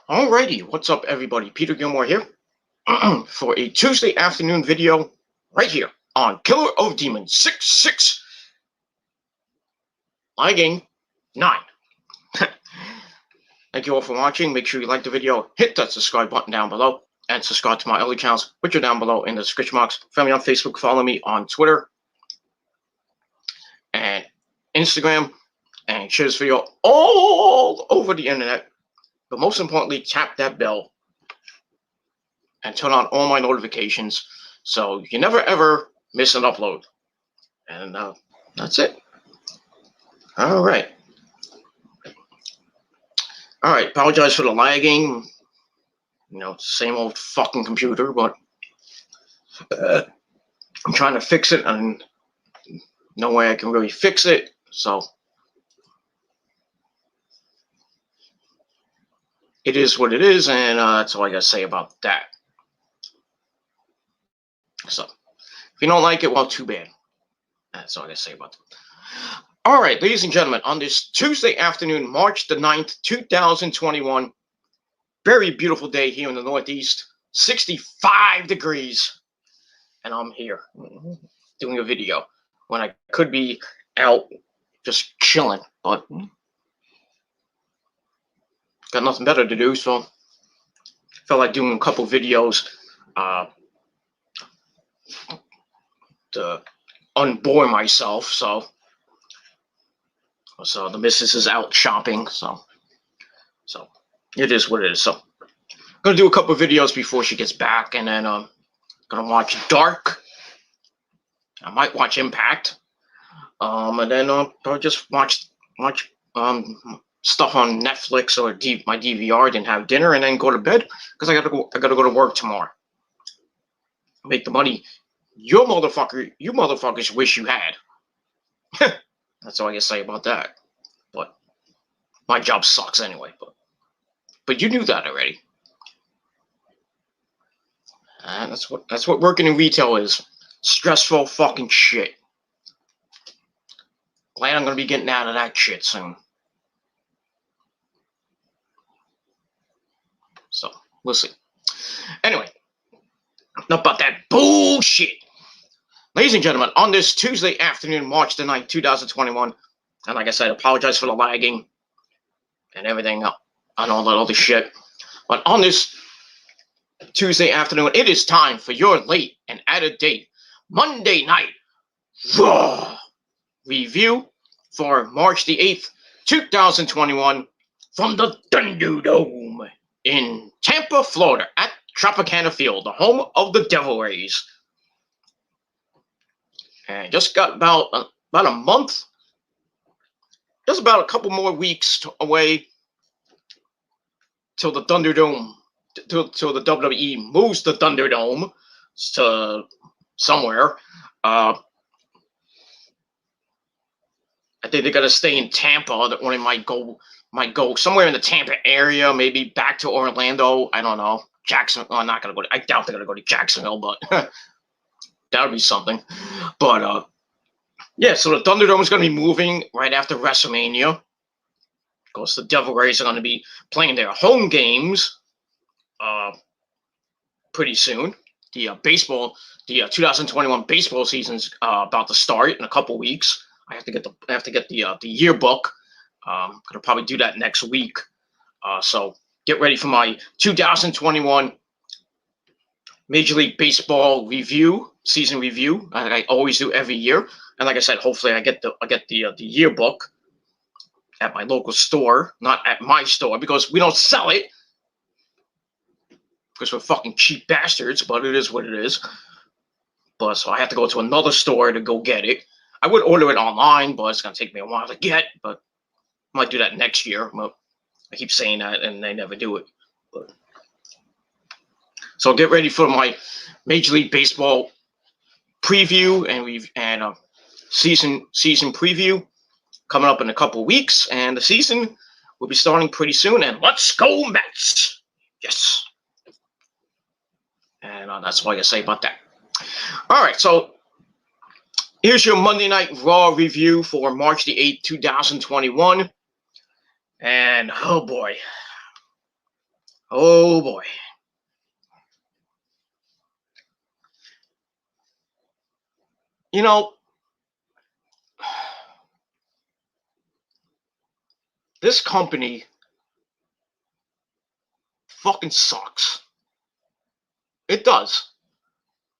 Alrighty, what's up everybody? Peter Gilmore here for a Tuesday afternoon video right here on Killer of Demons 66 lagging 9. Thank you all for watching. Make sure you like the video, hit that subscribe button down below, and subscribe to my other channels, which are down below in the description box. Follow me on Facebook, follow me on Twitter and Instagram, and share this video all over the internet. But most importantly, tap that bell and turn on all my notifications so you never ever miss an upload. And that's it. All right. Apologize for the lagging. You know, same old fucking computer, but I'm trying to fix it, and no way I can really fix it. So it is what it is, and that's all I gotta say about that. So if you don't like it, well, too bad. That's all I gotta say about that. All right, ladies and gentlemen, on this Tuesday afternoon, March the 9th, 2021, very beautiful day here in the Northeast, 65 degrees, and I'm here doing a video when I could be out just chilling, but got nothing better to do, so felt like doing a couple videos to unbore myself. So the missus is out shopping, so it is what it is. So I'm gonna do a couple of videos before she gets back, and then gonna watch Dark. I might watch Impact, and then I'll just watch stuff on Netflix or my DVR, then have dinner, and then go to bed because I gotta go to work tomorrow. Make the money you motherfuckers wish you had. That's all I can say about that. But my job sucks anyway. But you knew that already. And that's what working in retail is. Stressful fucking shit. Glad I'm gonna be getting out of that shit soon. So we'll see. Anyway, enough about that bullshit. Ladies and gentlemen, on this Tuesday afternoon, March the 9th, 2021, and like I said, apologize for the lagging and everything and all that other shit. But on this Tuesday afternoon, it is time for your late and out-of-date Monday night Raw review for March the 8th, 2021, from the Thunderdome in Tampa, Florida, at Tropicana Field, the home of the Devil Rays. And just got about a month, just about a couple more weeks away till the Thunderdome, till the WWE moves the Thunderdome to somewhere. I think they're gonna stay in Tampa. That one might go somewhere in the Tampa area, maybe back to Orlando. I don't know. Jacksonville. I'm not gonna go. I doubt they're gonna go to Jacksonville, but that would be something. But yeah, so the Thunderdome is going to be moving right after Wrestlemania. Of course, the Devil Rays are going to be playing their home games pretty soon. The 2021 baseball season's about to start in a couple weeks. I have to get the yearbook. I'm gonna probably do that next week. So get ready for my 2021 Major League Baseball season review. I always do every year, and like I said, hopefully I get the yearbook at my local store, not at my store, because we don't sell it, because we're fucking cheap bastards. But it is what it is. But so I have to go to another store to go get it. I would order it online, but it's gonna take me a while to get. But I might do that next year. But I keep saying that, and they never do it. But so get ready for my Major League Baseball preview and season preview coming up in a couple weeks, and the season will be starting pretty soon. And let's go Mets! Yes. And that's all I can say about that. All right, so here's your Monday Night Raw review for March the 8th, 2021. And oh boy, Oh boy. You know, this company fucking sucks. It does.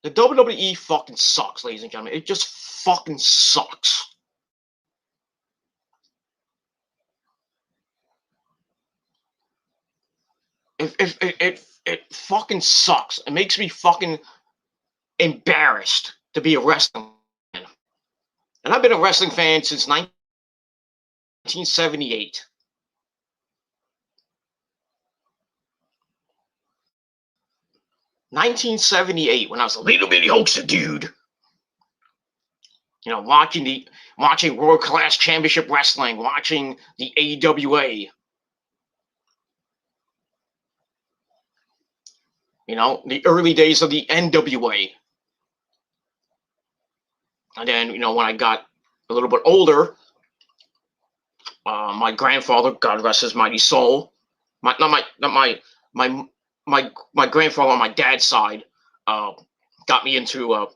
The WWE fucking sucks, ladies and gentlemen. It just fucking sucks. It fucking sucks. It makes me fucking embarrassed to be a wrestling fan. And I've been a wrestling fan since 1978. 1978, when I was a little bitty hoaxer dude. You know, watching World Class Championship Wrestling, watching the AWA. You know, the early days of the NWA. And then, you know, when I got a little bit older, my grandfather, God rest his mighty soul, my grandfather on my dad's side, got me into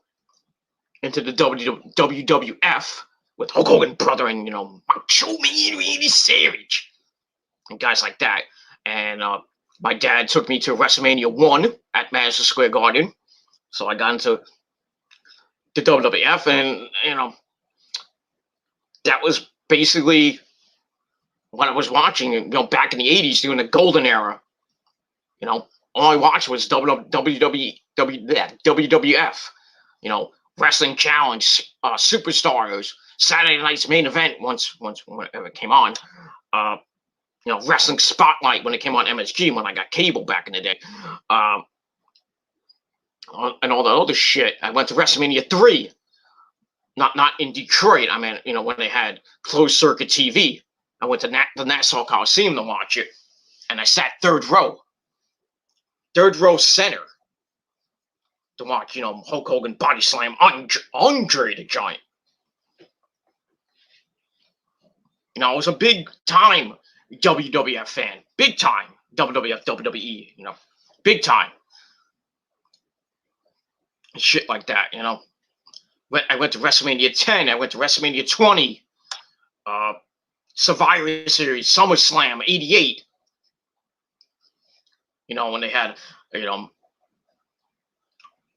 the WWF with Hulk Hogan brother and, you know, Macho Man Randy Savage and guys like that. And my dad took me to WrestleMania 1 at Madison Square Garden. So I got into the WWF, and, you know, that was basically what I was watching, you know, back in the 80s during the golden era. You know, all I watched was WWF, you know, Wrestling Challenge, Superstars, Saturday Night's Main Event whenever it came on. You know, Wrestling Spotlight when it came on MSG when I got cable back in the day. And all the other shit. I went to WrestleMania 3. Not in Detroit. I mean, you know, when they had closed circuit TV. I went to the Nassau Coliseum to watch it. And I sat third row center to watch, you know, Hulk Hogan body slam Andre the Giant. You know, I was a big time WWF fan. Big time WWF, WWE, you know, big time. Shit like that, you know. I went to WrestleMania 10. I went to WrestleMania 20. Survivor Series, SummerSlam 88. You know, when they had, you know,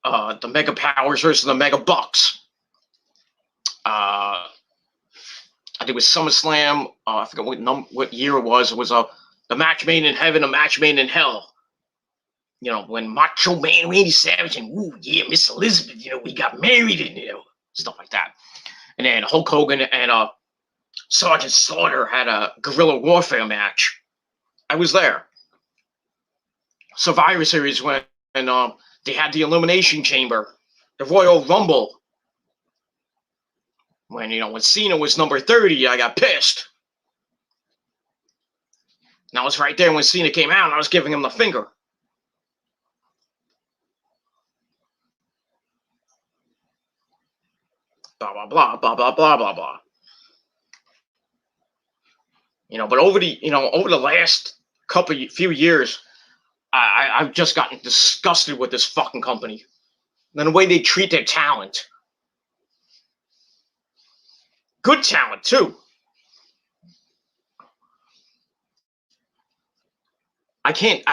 the Mega Powers versus the Mega Bucks. I think it was SummerSlam. I forget what year it was. It was the match made in heaven, a match made in hell. You know, when Macho Man Randy Savage and Miss Elizabeth, you know, we got married and, you know, stuff like that. And then Hulk Hogan and Sergeant Slaughter had a guerrilla warfare match. I was there. Survivor Series when they had the Elimination Chamber, the Royal Rumble. When, you know, when Cena was number 30, I got pissed. And I was right there when Cena came out, and I was giving him the finger. Blah blah blah blah blah blah blah blah. You know, but over the last few years, I've just gotten disgusted with this fucking company and the way they treat their talent. Good talent too. I can't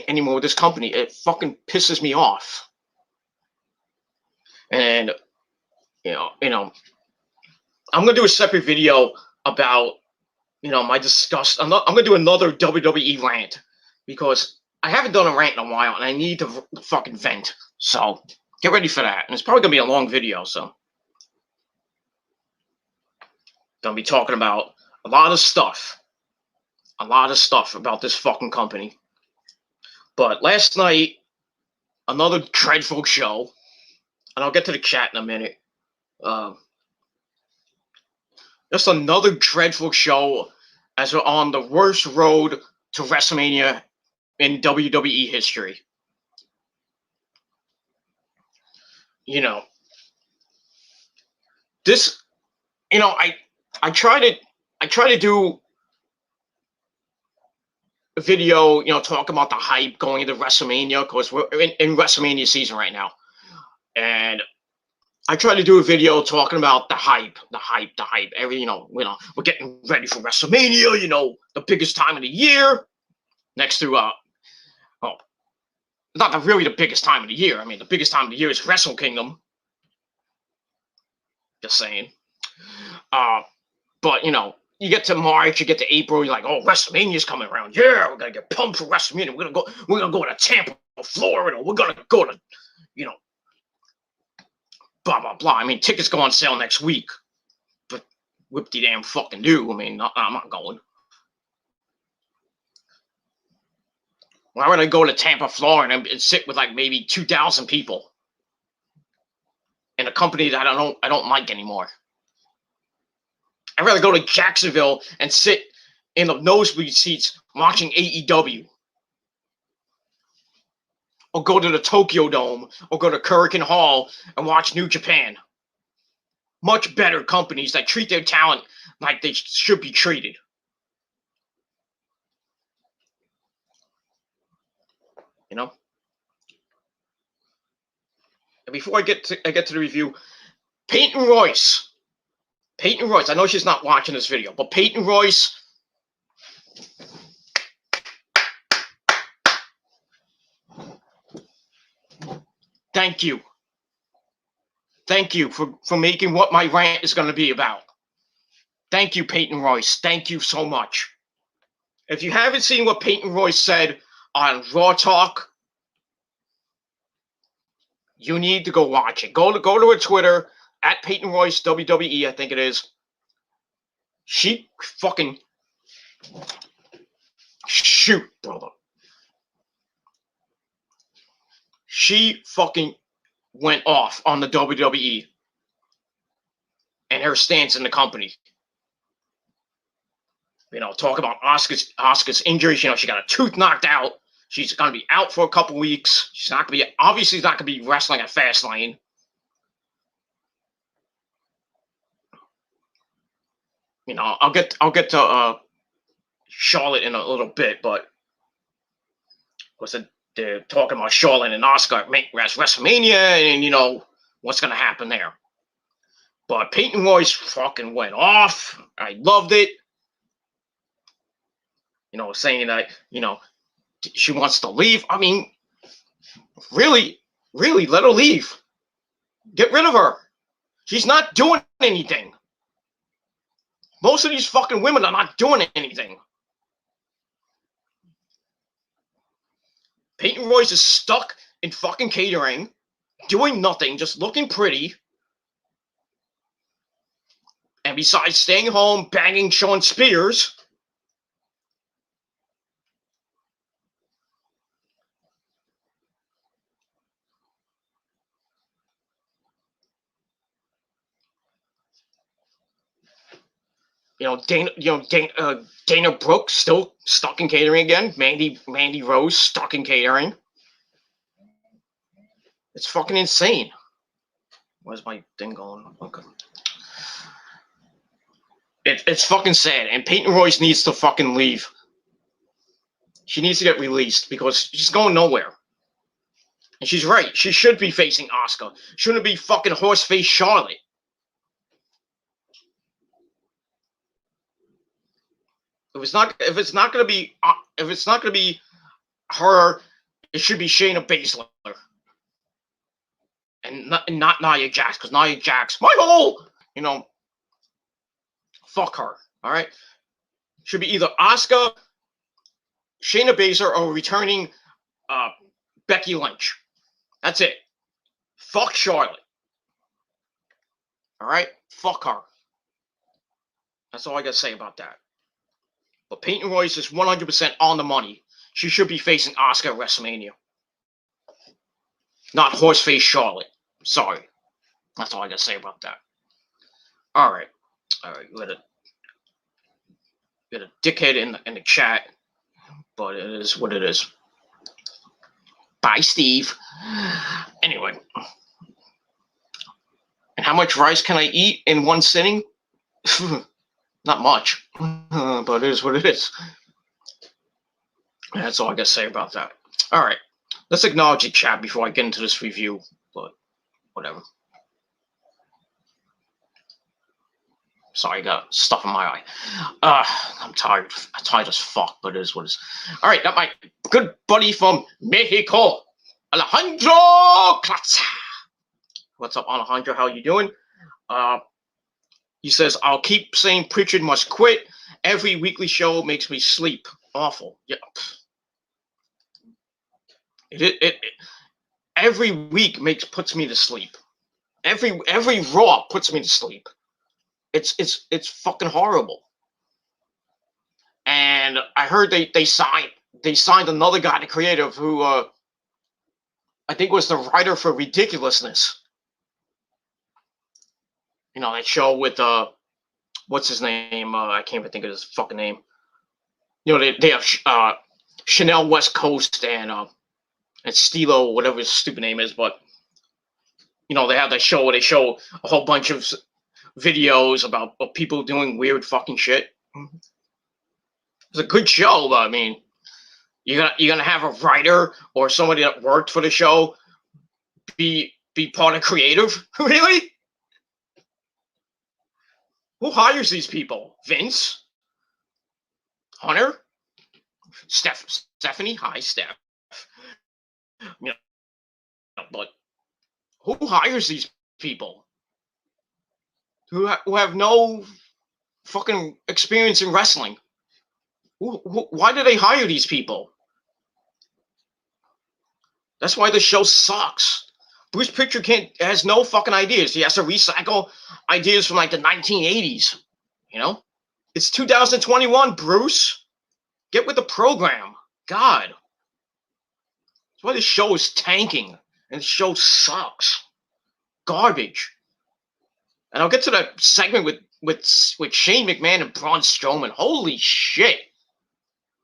anymore with this company. It fucking pisses me off. And you know, I'm gonna do a separate video about, you know, my disgust. I'm gonna do another WWE rant because I haven't done a rant in a while, and I need to fucking vent. So get ready for that. And it's probably gonna be a long video. So gonna be talking about a lot of stuff about this fucking company. But last night, another dreadful show, and I'll get to the chat in a minute. Just another dreadful show as we're on the worst road to WrestleMania in WWE history. You know, this, you know, I try to do a video, talking about the hype going into WrestleMania, because we're in WrestleMania season right now. And I tried to do a video talking about the hype. Every, we're getting ready for WrestleMania, the biggest time of the year. Next to, not really the biggest time of the year. I mean, the biggest time of the year is Wrestle Kingdom. Just saying. But, you get to March, you get to April, you're like, oh, WrestleMania's coming around. Yeah, we're gonna get pumped for WrestleMania. We're gonna go to Tampa, Florida. We're gonna go to, blah blah blah. I mean, tickets go on sale next week, but whoop-de-damn fucking do. I mean, I'm not going. Why would I go to Tampa, Florida, and sit with like maybe 2,000 people in a company that I don't like anymore? I'd rather go to Jacksonville and sit in the nosebleed seats watching AEW. Or go to the Tokyo Dome, or go to Kurikan Hall and watch New Japan. Much better companies that treat their talent like they should be treated. And before I get to the review, Peyton Royce, I know she's not watching this video, but Peyton Royce, thank you. Thank you for making what my rant is going to be about. Thank you, Peyton Royce. Thank you so much. If you haven't seen what Peyton Royce said on Raw Talk, you need to go watch it. Go to her Twitter, at Peyton Royce WWE, I think it is. She fucking... Shoot, brother. She fucking went off on the WWE and her stance in the company. Talk about Asuka's injuries. She got a tooth knocked out. She's going to be out for a couple weeks. She's not going to be, obviously, not going to be wrestling at Fastlane. I'll get to Charlotte in a little bit, but they're talking about Charlotte and Asuka at WrestleMania, and what's going to happen there. But Peyton Royce fucking went off. I loved it. Saying that she wants to leave. I mean, really, let her leave. Get rid of her. She's not doing anything. Most of these fucking women are not doing anything. Peyton Royce is stuck in fucking catering, doing nothing, just looking pretty. And besides staying home, banging Sean Spears, Dana Brooke still stuck in catering again. Mandy Rose stuck in catering. It's fucking insane. Where's my thing going? Okay. It's fucking sad, and Peyton Royce needs to fucking leave. She needs to get released because she's going nowhere. And she's right. She should be facing Asuka. Shouldn't be fucking horseface Charlotte. If it's not gonna be her, it should be Shayna Baszler. And not Nia Jax, because Nia Jax, my whole, fuck her. All right, should be either Asuka, Shayna Baszler, or returning Becky Lynch. That's it. Fuck Charlotte. All right, fuck her. That's all I gotta say about that. But Peyton Royce is 100% on the money. She should be facing Asuka at WrestleMania. Not horseface Charlotte. Sorry. That's all I gotta say about that. Alright. We got a dickhead in the chat. But it is what it is. Bye, Steve. Anyway. And how much rice can I eat in one sitting? Not much, but it is what it is. That's all I gotta say about that. All right, let's acknowledge the chat before I get into this review. But whatever. Sorry, I got stuff in my eye. I'm tired. I'm tired as fuck, but it is what it is. All right, got my good buddy from Mexico, Alejandro Claza. What's up, Alejandro? How you doing? He says, I'll keep saying Pritchard must quit. Every weekly show makes me sleep. Awful. Yeah. It every week puts me to sleep. Every Raw puts me to sleep. It's fucking horrible. And I heard they signed another guy, the creative, who I think was the writer for Ridiculousness. You know, that show with what's his name? I can't even think of his fucking name. You know, they have Chanel West Coast and Stilo, whatever his stupid name is, but you know, they have that show where they show a whole bunch of videos about people doing weird fucking shit. It's a good show, but I mean, you're gonna have a writer or somebody that worked for the show be part of creative? Really? Who hires these people? Vince? Hunter? Stephanie? Hi, Steph. You know, but who hires these people who have no fucking experience in wrestling? Why do they hire these people? That's why the show sucks. Bruce Pritchard has no fucking ideas. He has to recycle ideas from like the 1980s. You know? It's 2021, Bruce. Get with the program. God. That's why the show is tanking. And the show sucks. Garbage. And I'll get to that segment with Shane McMahon and Braun Strowman. Holy shit.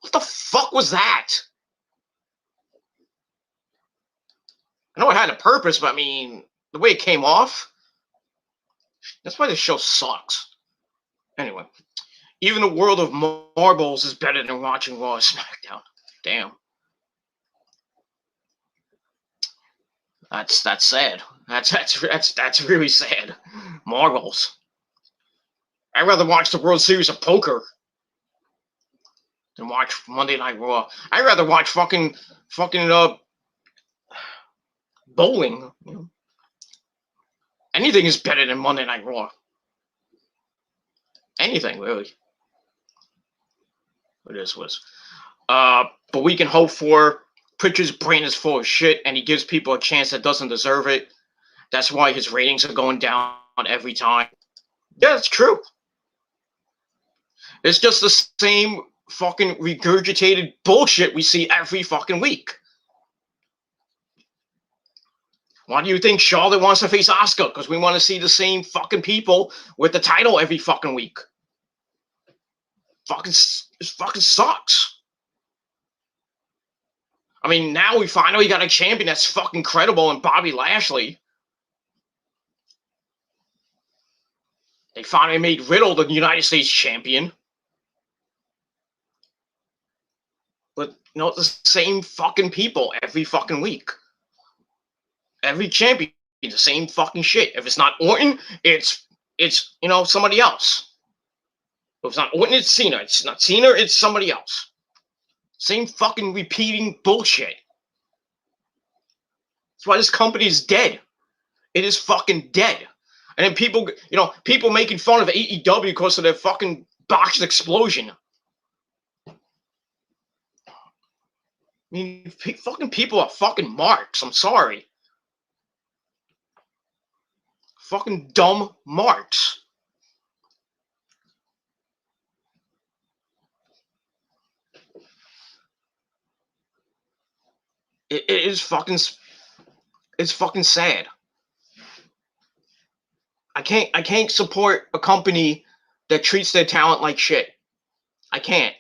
What the fuck was that? I know it had a purpose, but I mean, the way it came off, that's why the show sucks. Anyway, even the world of marbles is better than watching Raw or SmackDown. Damn. That's sad. That's really sad. Marbles. I'd rather watch the World Series of Poker than watch Monday Night Raw. I'd rather watch fucking bowling. You know? Anything is better than Monday Night Raw. Anything, really. It is what it is. But we can hope for. Pritchard's brain is full of shit, and he gives people a chance that doesn't deserve it. That's why his ratings are going down every time. Yeah, it's true. It's just the same fucking regurgitated bullshit we see every fucking week. Why do you think Charlotte wants to face Asuka? Because we want to see the same fucking people with the title every fucking week. It fucking sucks. I mean, now we finally got a champion that's fucking credible in Bobby Lashley. They finally made Riddle the United States champion. But, you know, it's the same fucking people every fucking week. Every champion, the same fucking shit. If it's not Orton, it's you know, somebody else. If it's not Orton, it's Cena. It's not Cena, it's somebody else. Same fucking repeating bullshit. That's why this company is dead. It is fucking dead. And then people making fun of AEW because of their fucking botched explosion. I mean, fucking people are fucking marks. I'm sorry. Fucking dumb marks. It is fucking. It's fucking sad. I can't support a company that treats their talent like shit. I can't.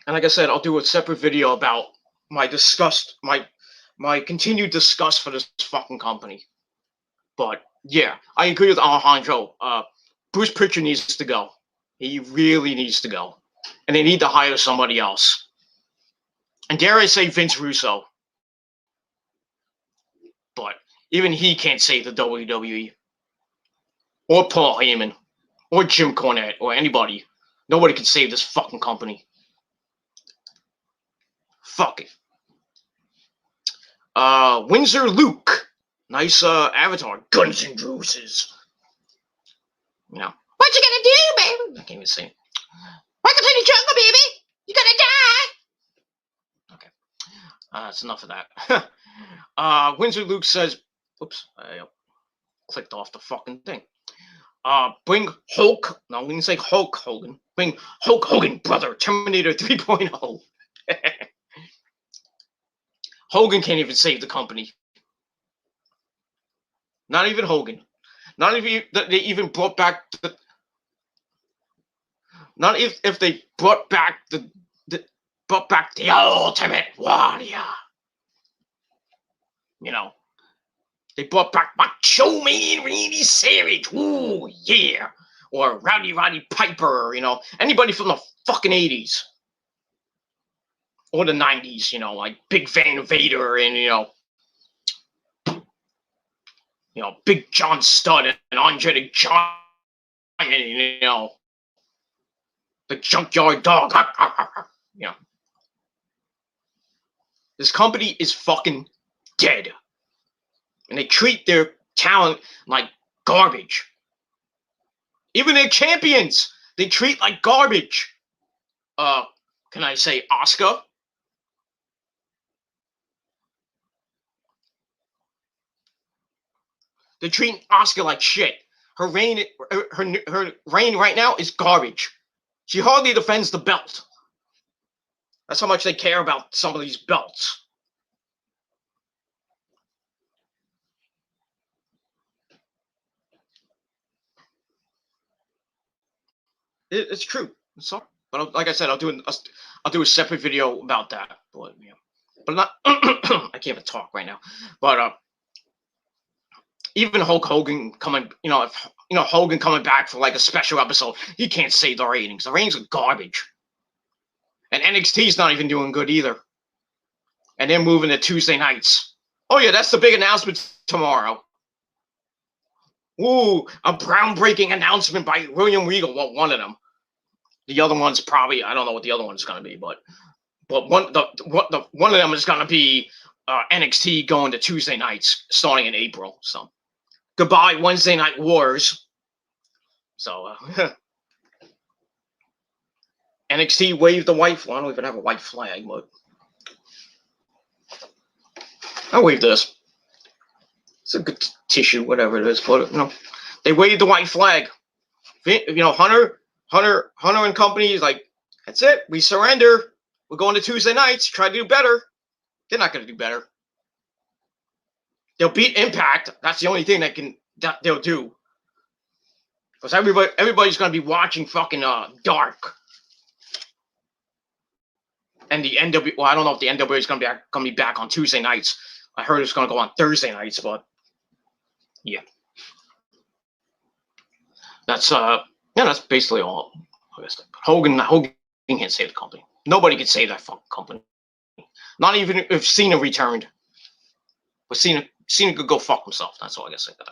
And like I said, I'll do a separate video about my disgust, my continued disgust for this fucking company. But yeah, I agree with Alejandro. Bruce Pritchard needs to go. He really needs to go. and they need to hire somebody else. And dare I say Vince Russo. But even he can't save the WWE. Or Paul Heyman. Or Jim Cornette. Or anybody. Nobody can save this fucking company. Fuck it. Windsor Luke. Nice avatar. Guns and Roses. You know. What you gonna do, baby? I can't even sing. Welcome to the jungle, baby. You gonna die. Okay. That's enough of that. Windsor Luke says, oops, I clicked off the fucking thing. Bring Hulk, no, we didn't say Hulk Hogan. Bring Hulk Hogan, brother, Terminator 3.0. Hogan can't even save the company. Not even Hogan. Not even they even brought back the. Not if they brought back the Ultimate Warrior. You know, they brought back Macho Man Randy Savage. Ooh, yeah. Or Rowdy Piper, you know. Anybody from the fucking 80s. Or the 90s, you know, like Big Van Vader and, you know, Big John Studd and Andre the Giant, you know. The Junkyard Dog. You know. This company is fucking dead. And they treat their talent like garbage. Even their champions, they treat like garbage. Can I say Asuka? They're treating Asuka like shit. Her reign right now is garbage. She hardly defends the belt. That's how much they care about some of these belts. It's true. I'm sorry, but like I said, I'll do a separate video about that. But not. I can't even talk right now. But even Hulk Hogan coming, Hogan coming back for like a special episode, he can't save the ratings. The ratings are garbage. And NXT's not even doing good either. And they're moving to Tuesday nights. Oh yeah, that's the big announcement tomorrow. Ooh, a groundbreaking announcement by William Regal. Well, one of them. The other one's probably, I don't know what the other one's going to be, but one of them is going to be NXT going to Tuesday nights starting in April. So goodbye Wednesday Night Wars. So NXT waved the white flag. I don't even have a white flag, but I'll wave this. It's a good tissue, whatever it is, but they waved the white flag. Hunter and company is like, that's it. We surrender. We're going to Tuesday nights. Try to do better. They're not going to do better. They'll beat Impact. That's the only thing they'll do. Because everybody's going to be watching fucking Dark. And the NW. Well, I don't know if the NWA is going to be back on Tuesday nights. I heard it's going to go on Thursday nights, but yeah. That's basically all. Hogan can't save the company. Nobody can save that fucking company. Not even if Cena returned. But Cena could go fuck himself. That's all I gotta say about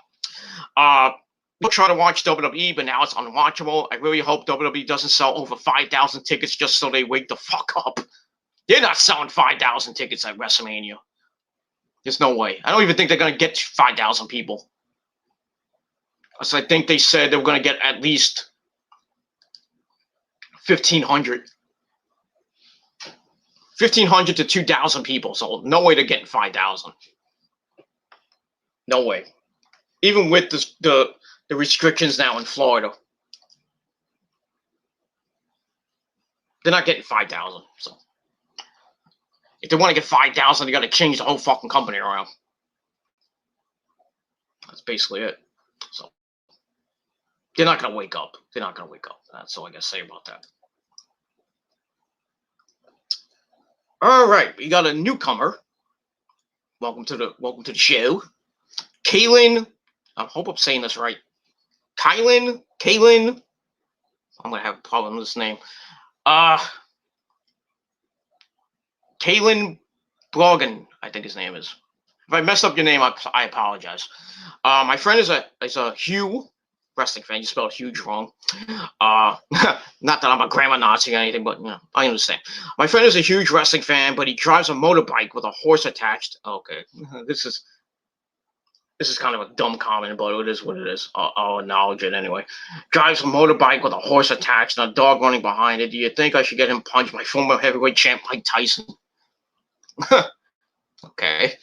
that. We'll try to watch WWE, but now it's unwatchable. I really hope WWE doesn't sell over 5,000 tickets just so they wake the fuck up. They're not selling 5,000 tickets at WrestleMania. There's no way. I don't even think they're gonna get 5,000 people. So I think they said they were gonna get at least 1,500. 1,500 to 2,000 people. So no way they're getting 5,000. No way. Even with the restrictions now in Florida. They're not getting 5,000. So if they want to get 5,000, they got to change the whole fucking company around. That's basically it. So they're not going to wake up. They're not going to wake up. That's all I got to say about that. All right, we got a newcomer. Welcome to the show. Kaylin, I hope I'm saying this right. Kaylin, I'm gonna have a problem with this name. Kalen Brogan, I think his name is. If I messed up your name, I apologize. My friend is a Hugh wrestling fan. You spelled huge wrong. Not that I'm a grammar Nazi or anything, but I understand. My friend is a huge wrestling fan, but he drives a motorbike with a horse attached. Okay, this is kind of a dumb comment, but it is what it is. I'll acknowledge it anyway. Drives a motorbike with a horse attached and a dog running behind it. Do you think I should get him punched by former heavyweight champ Mike Tyson? Okay.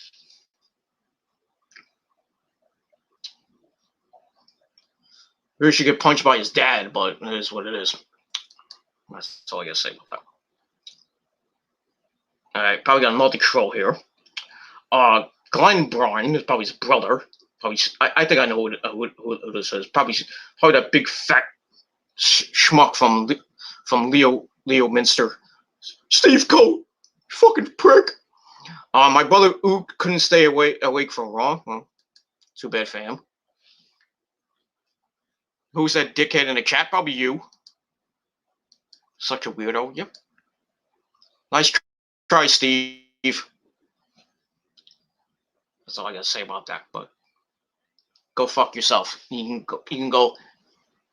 Maybe he should get punched by his dad, but it is what it is. That's all I gotta say about that. Alright, probably got a multi-troll here. Glenn Bryan is probably his brother. Probably, I think I know who this is. Probably that big fat schmuck from Leo Minster. Steve Cole, fucking prick. My brother Ook couldn't stay awake for Raw. Well, too bad for him. Who's that dickhead in the chat? Probably you. Such a weirdo. Yep. Nice try, Steve. That's all I gotta say about that. But go fuck yourself. You can go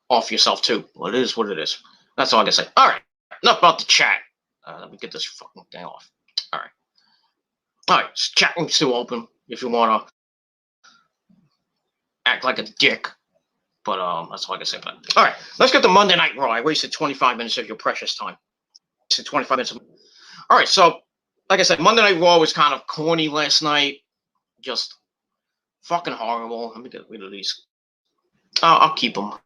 off yourself too. Well, it is what it is. That's all I gotta say. All right. Enough about the chat. Let me get this fucking thing off. All right. Chat room's still open if you wanna act like a dick. But that's all I can say about it. All right, let's get to Monday Night Raw. I wasted 25 minutes of your precious time. Wasted 25 minutes. All right, so like I said, Monday Night Raw was kind of corny last night. Just fucking horrible. Let me get rid of these. I'll keep them. All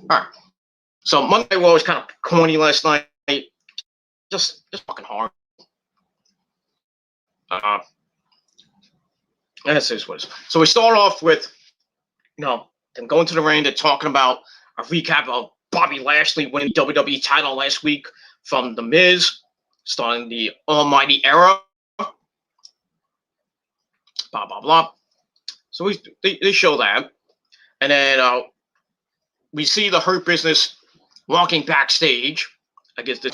right. So Monday Night Raw was kind of corny last night. Just fucking horrible. That's what it is. So we start off with, them going to the ring. They're talking about a recap of Bobby Lashley winning the WWE title last week from The Miz, starting the Almighty Era. Blah, blah, blah. So they show that. And then we see the Hurt Business walking backstage. I guess the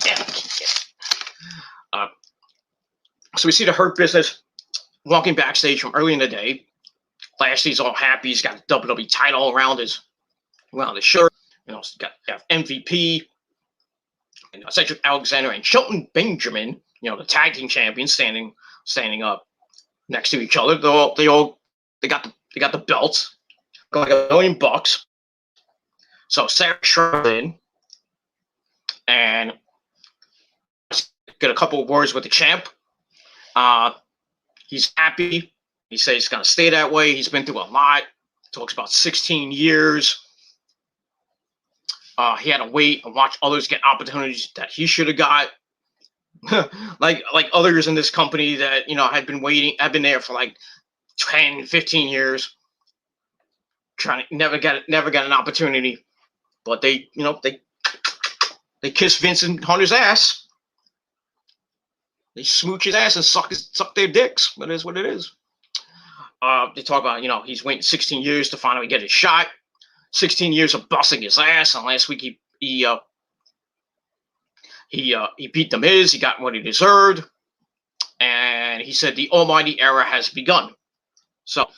so we see the Hurt Business walking backstage from early in the day. Lashley's all happy. He's got the WWE title around his shirt. He's got MVP and Cedric Alexander and Shelton Benjamin, the tag team champions, standing up next to each other. They got the belts, going like $1 million. So Sarah shrugged in and get a couple of words with the champ. He's happy. He says he's going to stay that way. He's been through a lot. Talks about 16 years. He had to wait and watch others get opportunities that he should have got. like others in this company that, had been there for like 10, 15 years. Trying to never get an opportunity. But they kiss Vincent Hunter's ass. They smooch his ass and suck their dicks. That is what it is. They talk about, he's waiting 16 years to finally get his shot. 16 years of busting his ass. And last week he beat The Miz. He got what he deserved. And he said the Almighty Era has begun. So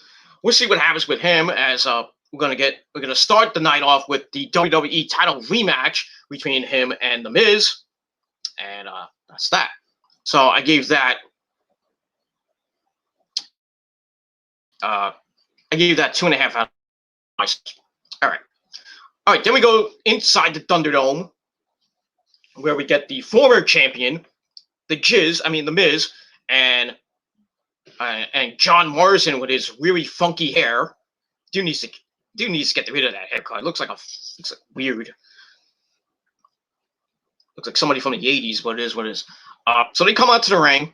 we'll see what happens with him as we're gonna start the night off with the WWE title rematch between him and The Miz. And that's that. So I gave that 2.5 out of 5. All right. Then we go inside the Thunderdome, where we get the former champion, The Miz, and John Morrison with his really funky hair. Dude needs to get rid of that haircut. It looks like weird. Looks like somebody from the 80s, but it is what it is. So they come out to the ring,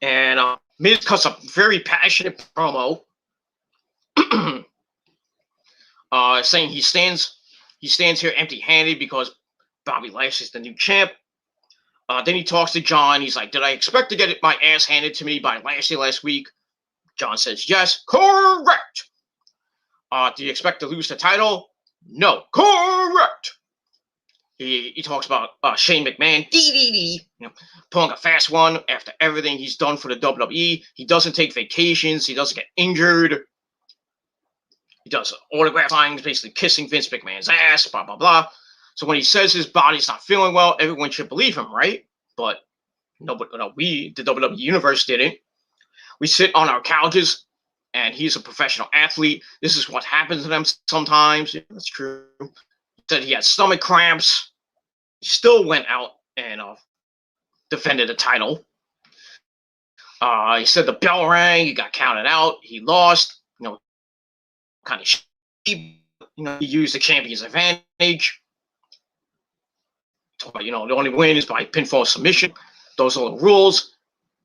and Miz cuts a very passionate promo, saying he stands here empty-handed because Bobby Lashley's the new champ. Then he talks to John. He's like, "Did I expect to get my ass handed to me by Lashley last week?" John says, "Yes, correct." Do you expect to lose the title? No. Correct. He talks about Shane McMahon, pulling a fast one after everything he's done for the WWE. He doesn't take vacations. He doesn't get injured. He does autograph signings, basically kissing Vince McMahon's ass, blah, blah, blah. So when he says his body's not feeling well, everyone should believe him, right? But nobody, we, the WWE Universe, didn't. We sit on our couches, and he's a professional athlete. This is what happens to them sometimes. Yeah, that's true. He said he had stomach cramps. He still went out and defended the title. He said the bell rang. He got counted out. He lost. Kind of cheap. He used the champion's advantage. The only win is by pinfall submission. Those are the rules.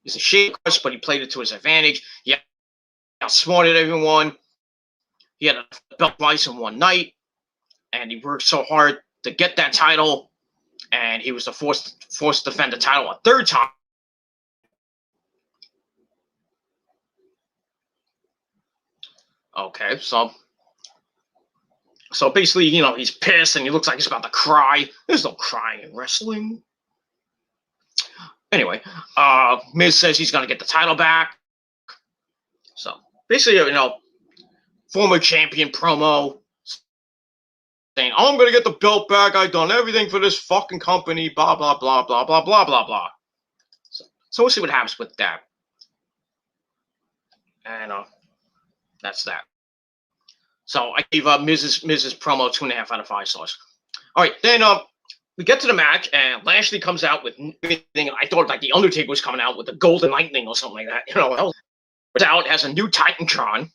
He's a shit, but he played it to his advantage. He outsmarted everyone. He had a belt twice in one night, and he worked so hard to get that title, and he was forced to defend the title a third time. Okay, so basically, he's pissed and he looks like he's about to cry. There's no crying in wrestling. Anyway, Miz says he's going to get the title back. So basically, former champion promo saying, I'm going to get the belt back. I've done everything for this fucking company, blah, blah, blah, blah, blah, blah, blah, blah. So we'll see what happens with that. And that's that. So I gave Miz's promo 2.5 out of 5 stars. All right, then we get to the match, and Lashley comes out with everything. I thought like the Undertaker was coming out with the Golden Lightning or something like that. Out has a new Titantron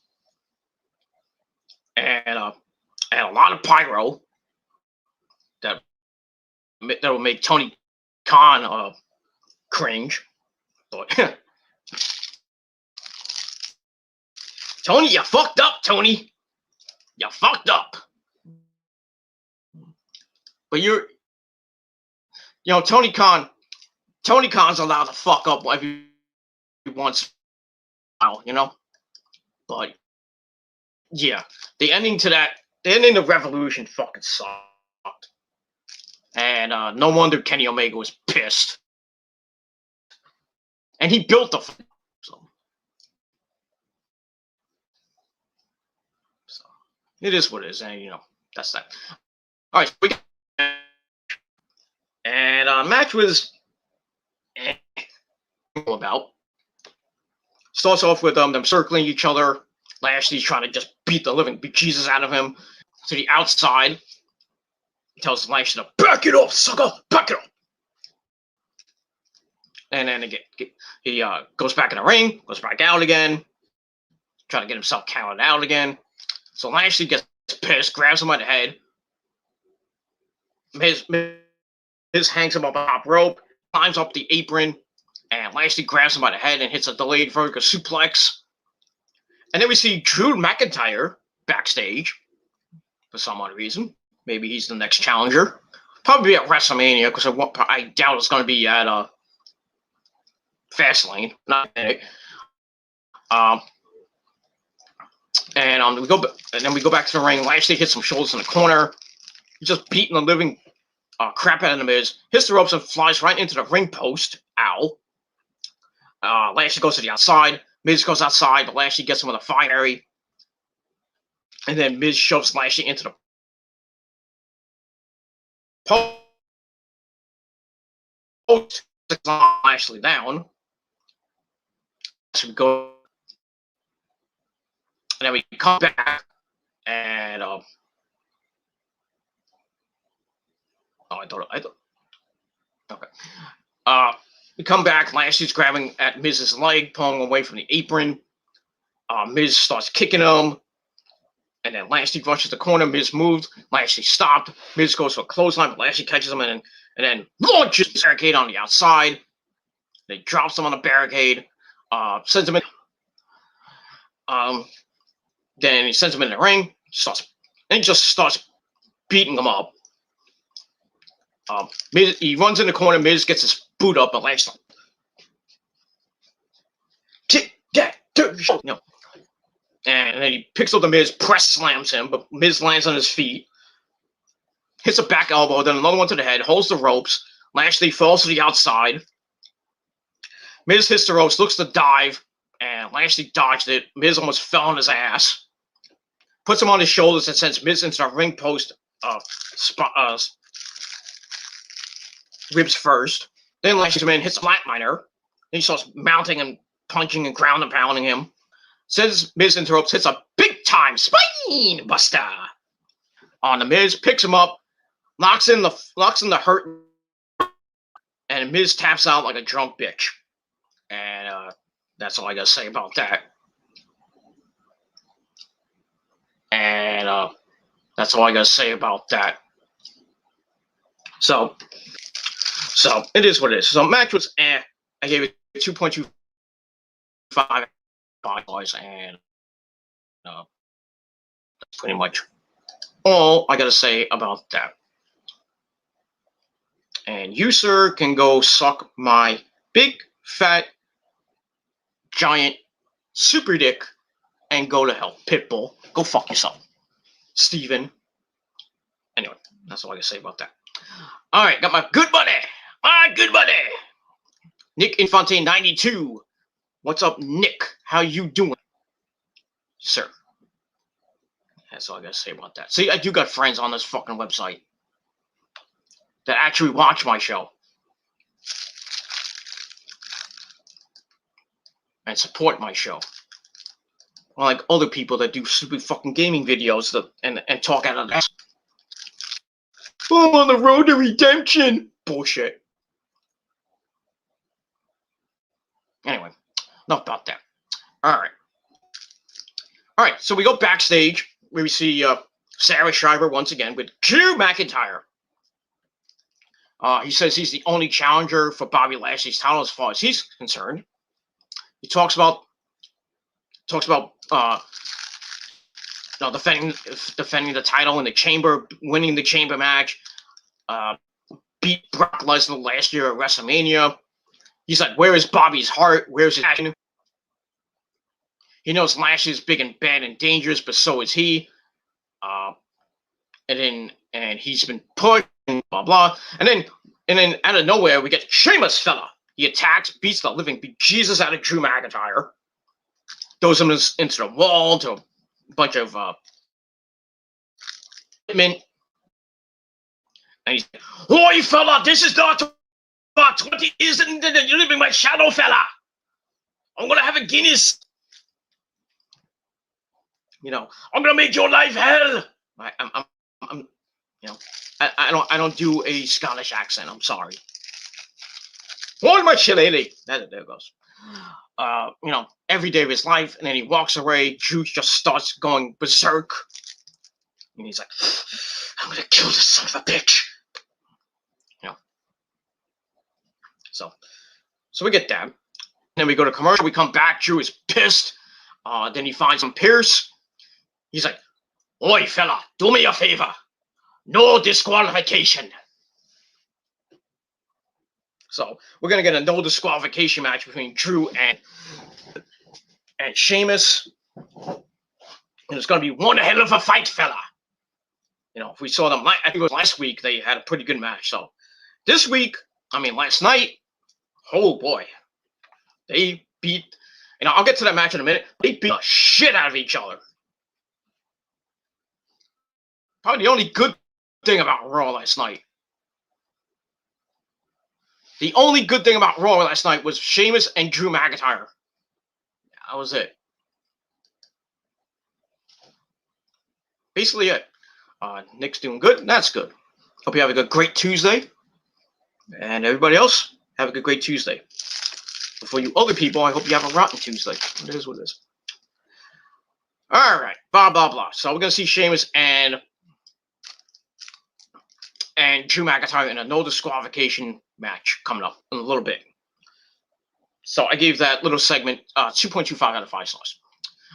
and a lot of pyro that will make Tony Khan cringe. But Tony, you fucked up, Tony. You fucked up. But Tony Khan's allowed to fuck up every once in a while, But yeah, the ending of Revolution fucking sucked. And no wonder Kenny Omega was pissed. And he built the so it is what it is, and that's that. All right, and match was about. Starts off with them circling each other. Lashley's trying to just beat the living bejesus out of him to the outside. He tells Lashley to back it up, sucker, back it up. And then he goes back in the ring, goes back out again, trying to get himself counted out again. So Lashley gets pissed, grabs him by the head. Miz hangs him up on the top rope, climbs up the apron, and Lashley grabs him by the head and hits a delayed vertical suplex. And then we see Drew McIntyre backstage for some odd reason. Maybe he's the next challenger. Probably at WrestleMania, because I doubt it's going to be at Fastlane. Not it. And we go back to the ring. Lashley hits some shoulders in the corner. He's just beating the living crap out of the Miz. Hits the ropes and flies right into the ring post. Ow. Lashley goes to the outside. Miz goes outside, but Lashley gets him with a fiery. And then Miz shoves Lashley into the post. Lashley down. So we go. And then we come back and I thought okay. We come back. Lashley's grabbing at Miz's leg, pulling away from the apron. Miz starts kicking him, and then Lashley rushes the corner. Miz moves. Lashley stopped. Miz goes for a clothesline, but Lashley catches him and then launches the barricade on the outside. They drops him on the barricade. Sends him in. Then he sends him in the ring. He just starts beating him up. Miz, he runs in the corner. Miz gets his boot up, but Lashley. And then he picks up the Miz, press slams him, but Miz lands on his feet. Hits a back elbow, then another one to the head, holds the ropes. Lashley falls to the outside. Miz hits the ropes, looks to dive, and Lashley dodged it. Miz almost fell on his ass. Puts him on his shoulders and sends Miz into the ring post ribs first. Then Lashley comes in, hits a flatliner. Then he starts mounting and punching and ground and pounding him. Sends Miz into ropes, hits a big-time spine buster on the Miz, picks him up, locks in the hurt, and Miz taps out like a drunk bitch. And that's all I gotta say about that. And that's all I gotta say about that. So it is what it is. So match was I gave it 2.25 and that's pretty much all I gotta say about that. And you, sir, can go suck my big, fat, giant, super dick and go to hell. Pitbull, go fuck yourself. Steven. Anyway, that's all I gotta say about that. All right, got my good buddy. Nick Infante 92. What's up, Nick? How you doing, sir? That's all I gotta say about that. See, I do got friends on this fucking website that actually watch my show and support my show. Unlike other people that do stupid fucking gaming videos and talk out of their ass. I'm on the road to redemption. Bullshit. Anyway, enough about that. All right, so we go backstage where we see Sarah Schreiber once again with Drew McIntyre. He says he's the only challenger for Bobby Lashley's title as far as he's concerned. He talks about defending the title in the Chamber, winning the Chamber match, beat Brock Lesnar last year at WrestleMania. He's like, where is Bobby's heart? Where's his passion? He knows Lashley's big and bad and dangerous, but so is he. And he's been put, and blah blah. And then out of nowhere we get Sheamus fella. He attacks, beats the living bejesus out of Drew McIntyre, throws him into the wall to a bunch of men. And he's like, "Oi, fella, this is not about 20 years and you're living my shadow, fella. I'm gonna have a Guinness. I'm gonna make your life hell." I don't do a Scottish accent. I'm sorry. What my shillelagh? There it goes. Every day of his life, and then he walks away. Drew just starts going berserk, and he's like, "I'm gonna kill this son of a bitch." So we get that. And then we go to commercial. We come back. Drew is pissed. Then he finds some Pierce. He's like, "Oi, fella, do me a favor. No disqualification." So we're gonna get a no disqualification match between Drew and Sheamus, and it's gonna be one hell of a fight, fella. If we saw them, I think it was last week, they had a pretty good match. So this week, last night, oh boy, they beat. I'll get to that match in a minute. They beat the shit out of each other. Probably the only good thing about Raw last night. The only good thing about Raw last night was Sheamus and Drew McIntyre. That was it. Basically it. Nick's doing good. That's good. Hope you have a great Tuesday. And everybody else, have a great Tuesday. For you other people, I hope you have a rotten Tuesday. It is what it is. All right. Blah, blah, blah. So we're going to see Sheamus and Drew McIntyre in a no disqualification match coming up in a little bit. So I gave that little segment 2.25 out of 5 stars.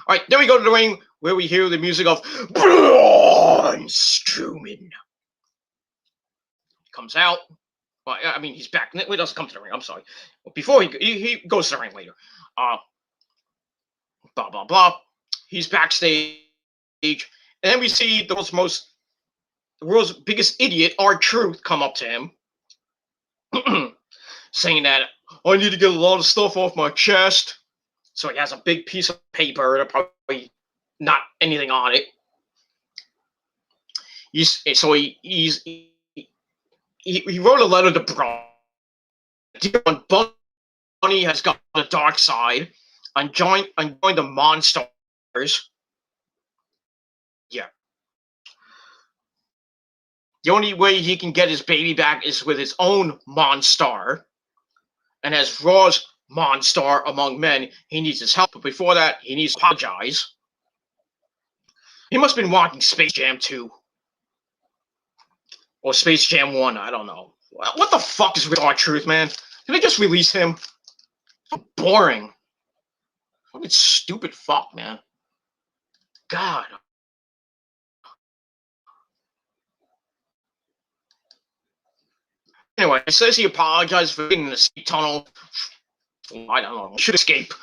All right, then we go to the ring where we hear the music of Braun Strowman. Comes out. Well, he's back. He doesn't come to the ring. I'm sorry. Before he goes to the ring later. Blah, blah, blah. He's backstage, and then we see the world's biggest idiot, R-Truth, come up to him, saying that I need to get a lot of stuff off my chest. So he has a big piece of paper and probably not anything on it. He wrote a letter to Braun. Bunny has got the dark side and joined the Monsters. Yeah. The only way he can get his baby back is with his own Monstar. And as Raw's Monstar among men, he needs his help. But before that, he needs to apologize. He must have been watching Space Jam 2. Or Space Jam 1, I don't know. What the fuck is with R-Truth, man? Can they just release him? So boring. Fucking stupid fuck, man. God. Anyway, it says he apologized for getting in the escape tunnel. I don't know. Should escape.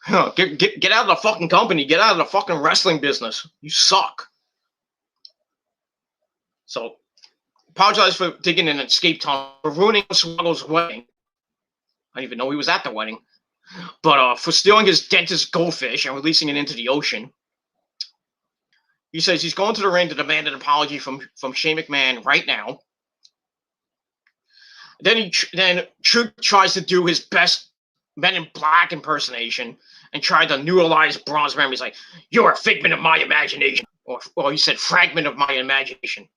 Get out of the fucking company. Get out of the fucking wrestling business. You suck. So, apologize for digging in an escape tunnel, for ruining Swaggo's wedding. I didn't even know he was at the wedding. But for stealing his dentist goldfish and releasing it into the ocean. He says he's going to the ring to demand an apology from Shane McMahon right now. Then Truth tries to do his best Men in Black impersonation and tried to neuralize Braun's memory. He's like, "You're a figment of my imagination," or he said, "fragment of my imagination."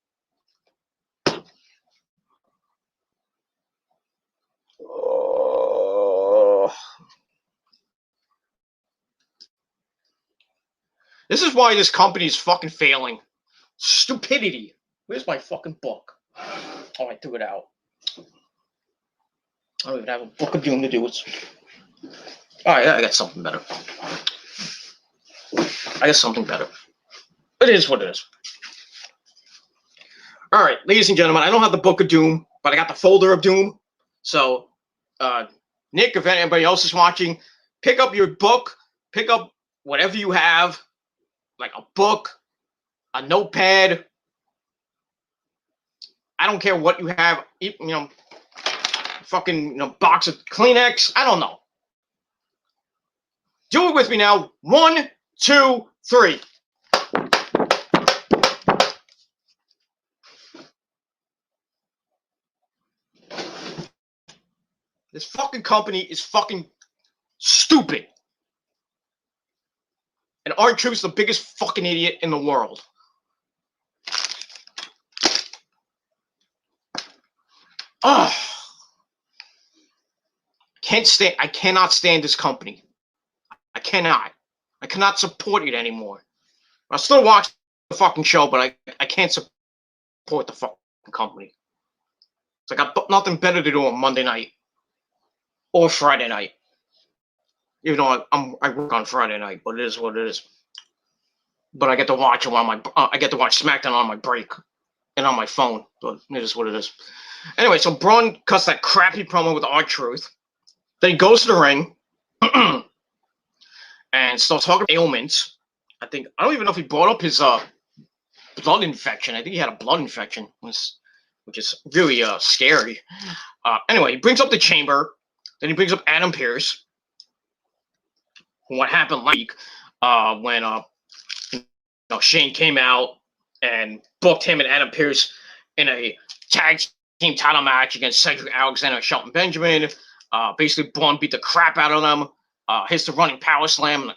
This is why this company is fucking failing. Stupidity. Where's my fucking book? Oh, I threw it out. I don't even have a book of doom to do it. Alright, I got something better. It is what it is. Alright, ladies and gentlemen, I don't have the book of doom, but I got the folder of doom. So, Nick, if anybody else is watching, pick up your book, pick up whatever you have, like a book, a notepad. I don't care what you have, fucking box of Kleenex. I don't know. Do it with me now. 1, 2, 3. This fucking company is fucking stupid. And R-Truth's the biggest fucking idiot in the world. Ugh. I cannot stand this company. I cannot support it anymore. I still watch the fucking show, but I can't support the fucking company. It's like I got nothing better to do on Monday night or Friday night. Even though I work on Friday night, but it is what it is. But I get to watch it I get to watch SmackDown on my break and on my phone. But it is what it is. Anyway, so Braun cuts that crappy promo with R-Truth. Then he goes to the ring and starts talking about ailments. I don't even know if he brought up his blood infection. I think he had a blood infection, which is really scary. Anyway, he brings up the Chamber. Then he brings up Adam Pearce. What happened last week when Shane came out and booked him and Adam Pearce in a tag team title match against Cedric Alexander and Shelton Benjamin. Basically, Braun beat the crap out of them. Hits the running power slam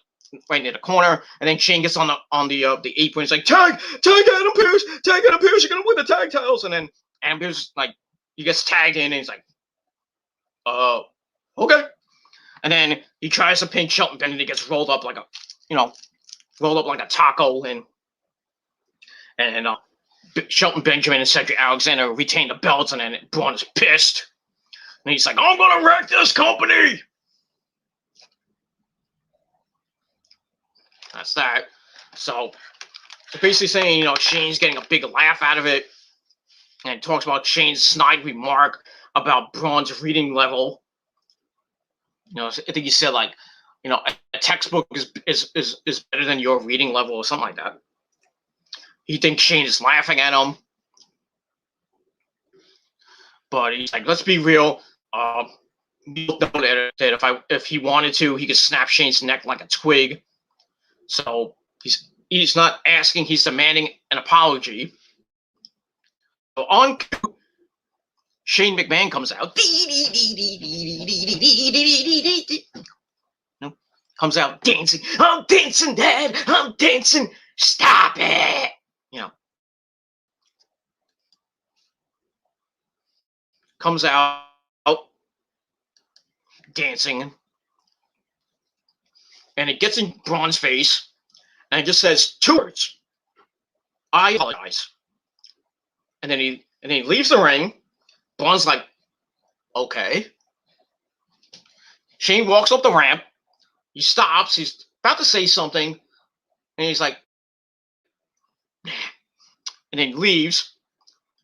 right near the corner, and then Shane gets on the apron. He's like, tag Adam Pearce, you're gonna win the tag titles. And then Adam Pearce he gets tagged in, and he's like, okay. And then he tries to pin Shelton Benjamin. He gets rolled up like a taco, and Shelton Benjamin and Cedric Alexander retain the belts, and then Braun is pissed. And he's like, I'm gonna wreck this company. That's that. So basically saying, Shane's getting a big laugh out of it, and talks about Shane's snide remark about Braun's reading level. I think he said a textbook is better than your reading level or something like that. He thinks Shane is laughing at him. But he's like, let's be real. You know that if he wanted to, he could snap Shane's neck like a twig. So he's not asking, he's demanding an apology. So on cue, Shane McMahon comes out. Comes out dancing. I'm dancing, Dad. I'm dancing. Stop it. Comes out dancing. And it gets in Braun's face. And it just says 2 words. I apologize. And then he leaves the ring. Braun's like, okay. Shane walks up the ramp. He stops. He's about to say something. And he's like, and then he leaves.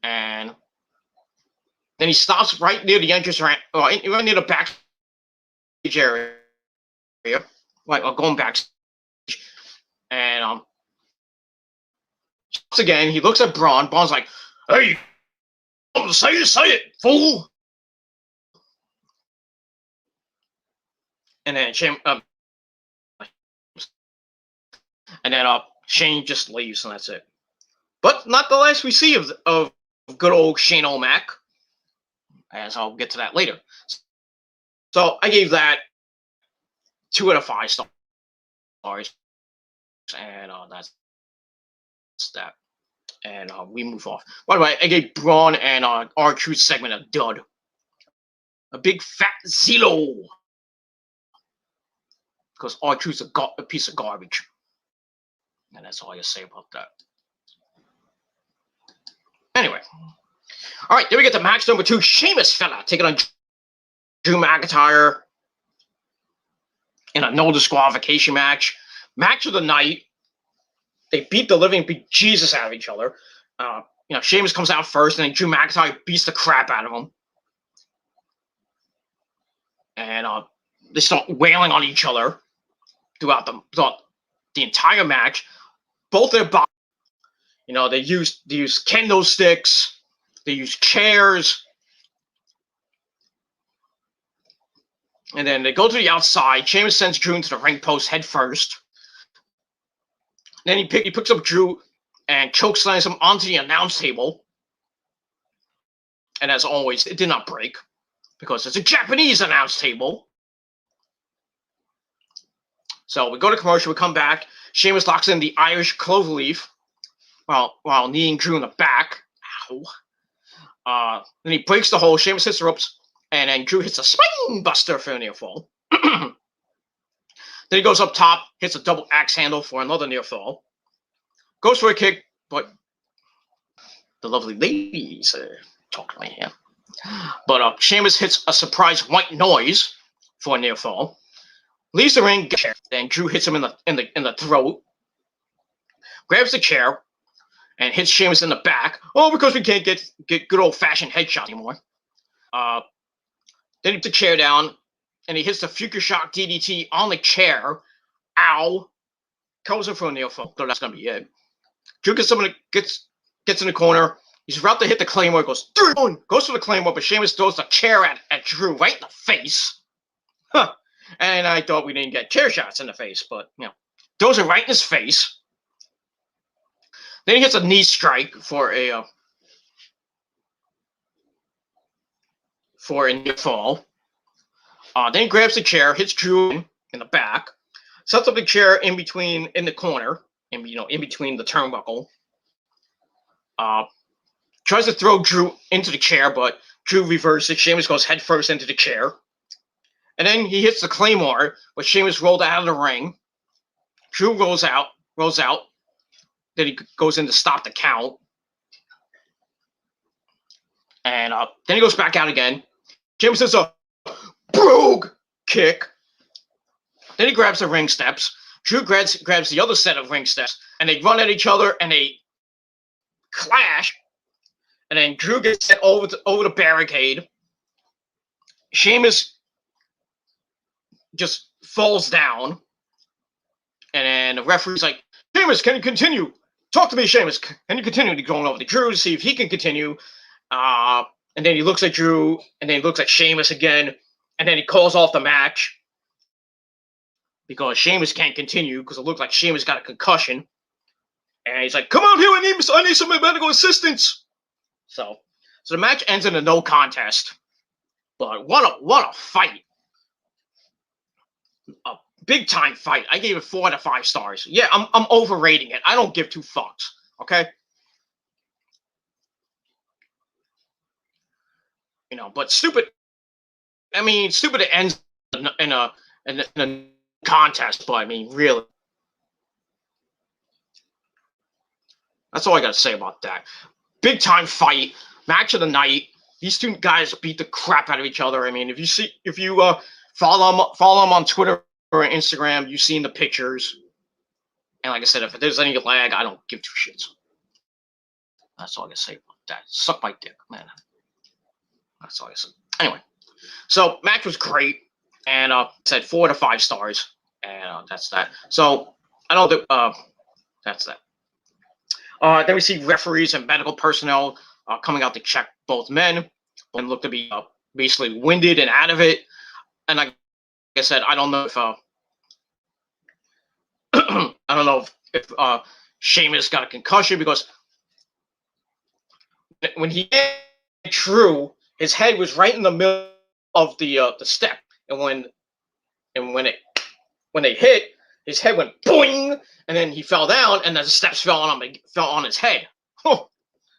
And then he stops right near the entrance ramp, right near the backstage area. Like, going backstage. And again, he looks at Braun. Braun's like, hey, say it, fool. And then Shane, Shane just leaves, and that's it. But not the last we see of good old Shane O'Mac, as I'll get to that later. So I gave that 2 out of 5 stars, and that's that. And we move off. By the way, I gave Braun and R-Truth segment a dud. A big fat zero. Because R-Truth's a piece of garbage. And that's all I say about that. Anyway. Alright, then we get to match number 2. Sheamus fella taking on Drew McIntyre in a no disqualification match. Match of the night. They beat the living bejesus out of each other. Sheamus comes out first, and then Drew McIntyre beats the crap out of him. And they start wailing on each other throughout the entire match. Both their bodies, they use kendo sticks, they use chairs, and then they go to the outside. Sheamus sends Drew into the ring post head first. Then he picks up Drew and chokeslams him onto the announce table. And as always, it did not break because it's a Japanese announce table. So we go to commercial, we come back. Sheamus locks in the Irish cloverleaf while kneeing Drew in the back. Ow. Then he breaks the hold. Sheamus hits the ropes, and then Drew hits a spine buster for a near fall. Then he goes up top, hits a double axe handle for another near fall. Goes for a kick, but the lovely ladies talk to me here. But Sheamus hits a surprise white noise for a near fall. Leaves the ring, then Drew hits him in the throat. Grabs the chair and hits Sheamus in the back. Oh, because we can't get good old fashioned headshots anymore. Then he puts the chair down. And he hits the Future Shock DDT on the chair. Ow. Goes in for a near fall. So that's going to be it. Drew gets in the corner. He's about to hit the Claymore. Goes for the Claymore, but Sheamus throws the chair at Drew right in the face. Huh. And I thought we didn't get chair shots in the face, but, throws it right in his face. Then he hits a knee strike for a near fall. Then he grabs the chair, hits Drew in the back, sets up the chair in the corner, in between the turnbuckle. Tries to throw Drew into the chair, but Drew reverses. Sheamus goes head first into the chair. And then he hits the Claymore, but Sheamus rolled out of the ring. Drew rolls out. Then he goes in to stop the count. And then he goes back out again. Sheamus hits a brogue kick. Then he grabs the ring steps. Drew grabs the other set of ring steps, and they run at each other, and they clash. And then Drew gets sent over the barricade. Sheamus just falls down, and then the referee's like, Sheamus, can you continue? Talk to me, Sheamus. Can you continue? He's going over to Drew to see if he can continue. And then he looks at Drew, and then he looks at Sheamus again, and then he calls off the match because Sheamus can't continue because it looked like Sheamus got a concussion. And he's like, come out here, I need some medical assistance. So the match ends in a no contest. But what a fight. A big time fight. I gave it 4 out of 5 stars. Yeah, I'm overrating it. I don't give 2 fucks. Okay? You know, but stupid. I mean, stupid it ends in a contest, but I mean, really. That's all I gotta say about that. Big time fight, match of the night. These 2 guys beat the crap out of each other. I mean, if you follow them on Twitter or Instagram, you've seen the pictures. And like I said, if there's any lag, I don't give 2 shits. That's all I gotta say about that. Suck my dick, man. That's all I said. Anyway, so match was great, and said 4 out of 5 stars, and that's that. So I know that that's that. Then we see referees and medical personnel coming out to check both men, and look to be basically winded and out of it. And like I said, I don't know if I don't know if Sheamus got a concussion, because when he hit Drew, his head was right in the middle of the step, and when they hit, his head went boing, and then he fell down, and the steps fell on his head.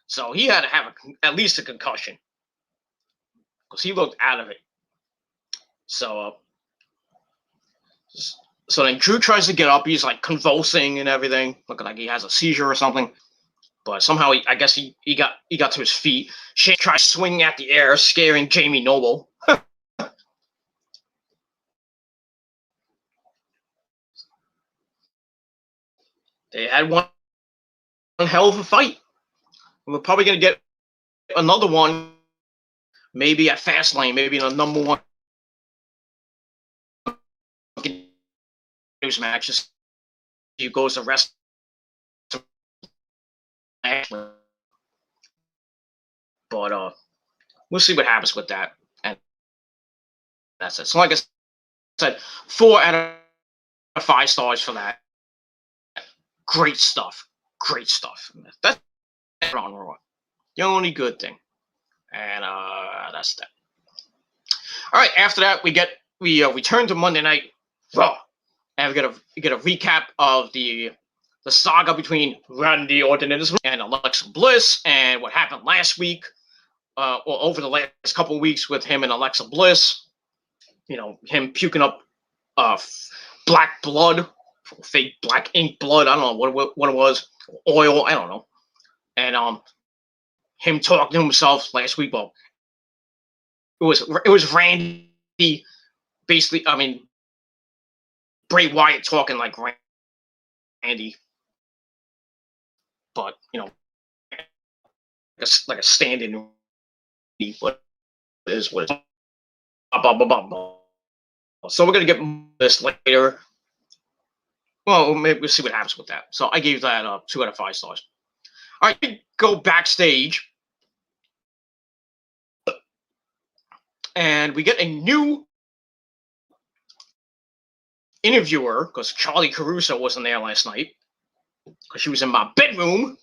So he had to have at least a concussion, because he looked out of it. So then Drew tries to get up. He's like convulsing and everything, looking like he has a seizure or something. But somehow, I guess he got to his feet. Shane tries swinging at the air, scaring Jamie Noble. They had one hell of a fight. We're probably going to get another one, maybe at Fastlane, maybe in a number 1 news match. He goes to rest. But we'll see what happens with that. And that's it. So like I said, 4 out of 5 stars for that. Great stuff. Great stuff. That's on Raw. The only good thing. And that's that. All right, after that, we return to Monday Night Raw. And we get a recap of the saga between Randy Orton and Alexa Bliss, and what happened last week, or over the last couple of weeks with him and Alexa Bliss. You know, him puking up black blood, fake black ink blood. I don't know what it was, oil. I don't know. And him talking to himself last week. Well, it was Randy, basically. I mean, Bray Wyatt talking like Randy. But, you know, like a stand-in, but it is what it is. So we're going to get this later. Well, maybe we'll see what happens with that. So I gave that 2 out of 5 stars. All right, we go backstage. And we get a new interviewer, because Charlie Caruso wasn't there last night. Because she was in my bedroom.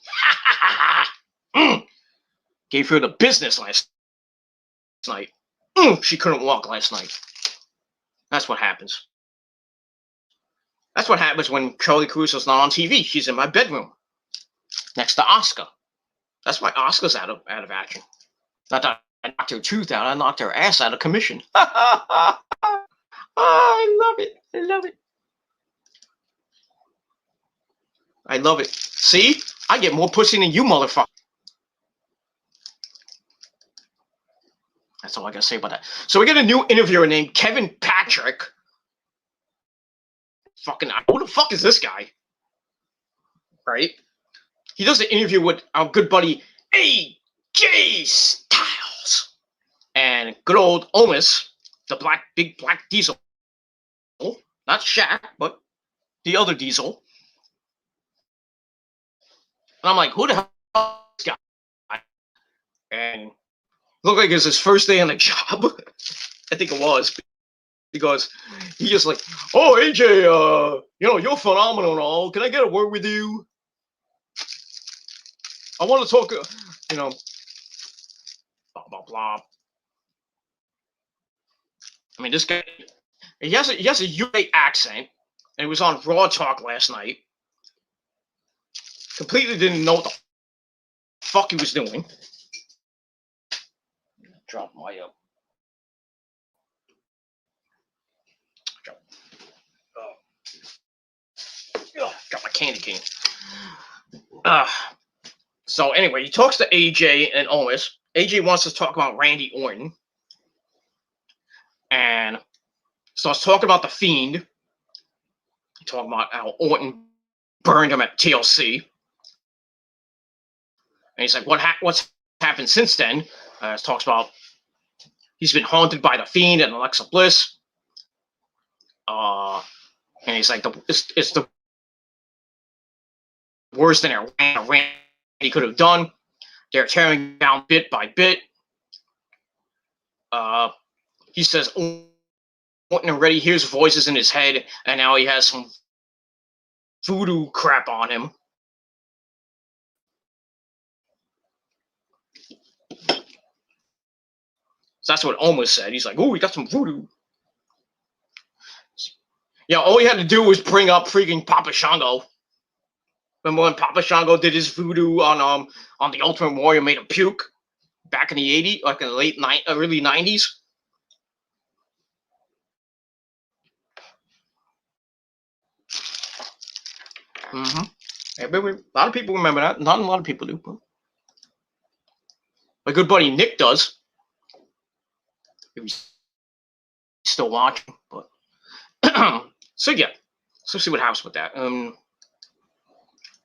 Gave her the business last night. She couldn't walk last night. That's what happens. That's what happens when Charlie Caruso's not on TV. She's in my bedroom. Next to Asuka. That's why Asuka's out of action. Not that I knocked her tooth out. I knocked her ass out of commission. I love it. I love it. I love it. See? I get more pussy than you, motherfucker. That's all I gotta say about that. So we get a new interviewer named Kevin Patrick. Fucking, who the fuck is this guy? Right? He does the interview with our good buddy AJ Styles and good old Omis, the big black diesel. not Shaq, but the other Diesel. And I'm like, who the hell is this guy? And looked like it's his first day on the job. I think it was. Because he just like, oh, AJ, you're phenomenal and all. Can I get a word with you? I want to talk, blah, blah, blah. I mean, this guy, he has a UK accent, and he was on Raw Talk last night. Completely didn't know what the fuck he was doing. Drop my got my candy cane. So anyway, he talks to AJ and Owen. AJ wants to talk about Randy Orton. And starts talking about the Fiend. Talking about how Orton burned him at TLC. And he's like, what's happened since then? Talks about he's been haunted by the Fiend and Alexa Bliss. And he's like, it's the worst thing Randy could have done. They're tearing down bit by bit. He says Orton already hears voices in his head, and now he has some voodoo crap on him. So that's what almost said. He's like, oh, we got some voodoo. Yeah, all he had to do was bring up freaking Papa Shango. Remember when Papa Shango did his voodoo on the Ultimate Warrior, made him puke back in the 80s, like in the early 90s? Mm-hmm. A lot of people remember that. Not a lot of people do. But my good buddy Nick does. He's still watching, but so yeah. So see what happens with that.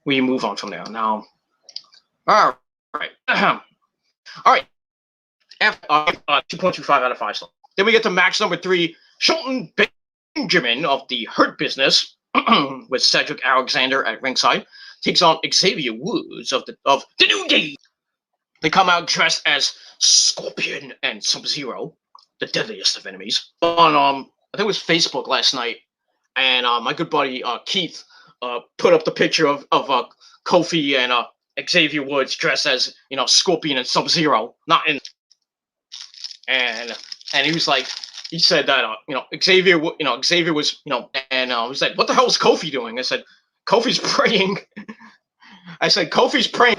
We move on from there now. All right. All right. After 2.25 out of 5 stars. Then we get to match number 3. Shelton Benjamin of the Hurt Business with Cedric Alexander at ringside takes on Xavier Woods of the New Day. They come out dressed as Scorpion and Sub-Zero, the deadliest of enemies. On I think it was Facebook last night, and my good buddy Keith put up the picture of Kofi and Xavier Woods dressed as Scorpion and Sub-Zero, not in. And he was like, he said that Xavier was and he was like, what the hell is Kofi doing? I said, Kofi's praying. I said, Kofi's praying.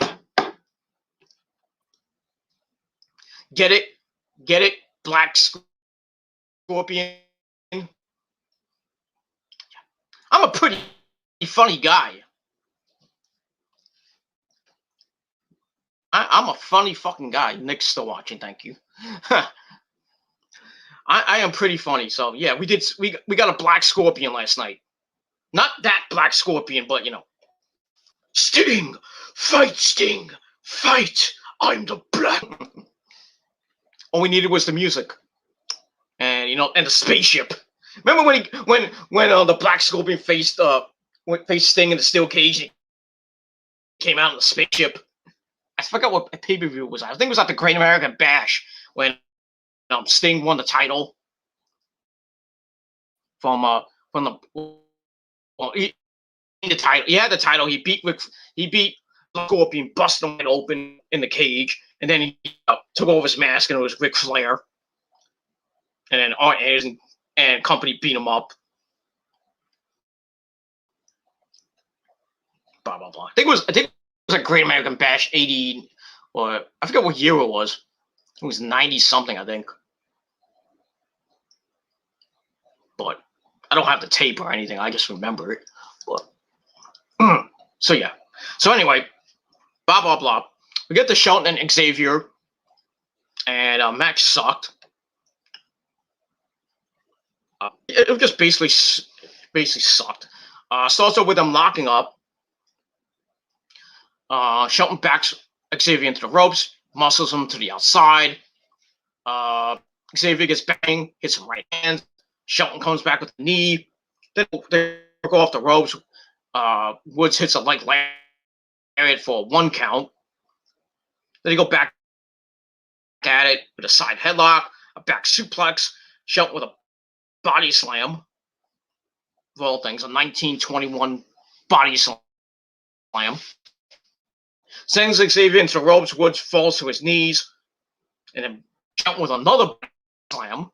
Get it, Black Scorpion. I'm a pretty funny guy. I'm a funny fucking guy. Nick's still watching, thank you. I am pretty funny, so yeah, we got a Black Scorpion last night. Not that Black Scorpion, but Sting, fight! I'm the Black. All we needed was the music, and and the spaceship. Remember when the Black Scorpion faced Sting in the steel cage? And he came out in the spaceship. I forgot what pay-per-view it was. I think it was at the Great American Bash when Sting won the title from the title. He had the title. He beat Scorpion, busted him open in the cage, and then he took off his mask, and it was Ric Flair. And then Arn and company beat him up. Blah blah blah. I think it was a Great American Bash 80, or I forget what year it was. It was 90 something, I think. But I don't have the tape or anything. I just remember it. But so yeah. So anyway, blah blah blah. We get to Shelton and Xavier, and match sucked. It just basically sucked. Starts off with them locking up. Shelton backs Xavier into the ropes, muscles him to the outside. Xavier gets banged, hits him right hand. Shelton comes back with a knee. Then they go off the ropes. Woods hits a leg lariat for a 1 count. Then they go back at it with a side headlock, a back suplex, Shelton with a body slam. Of all things, a 1921 body slam. Sends Xavier into the ropes. Woods falls to his knees, and then Shelton with another slam.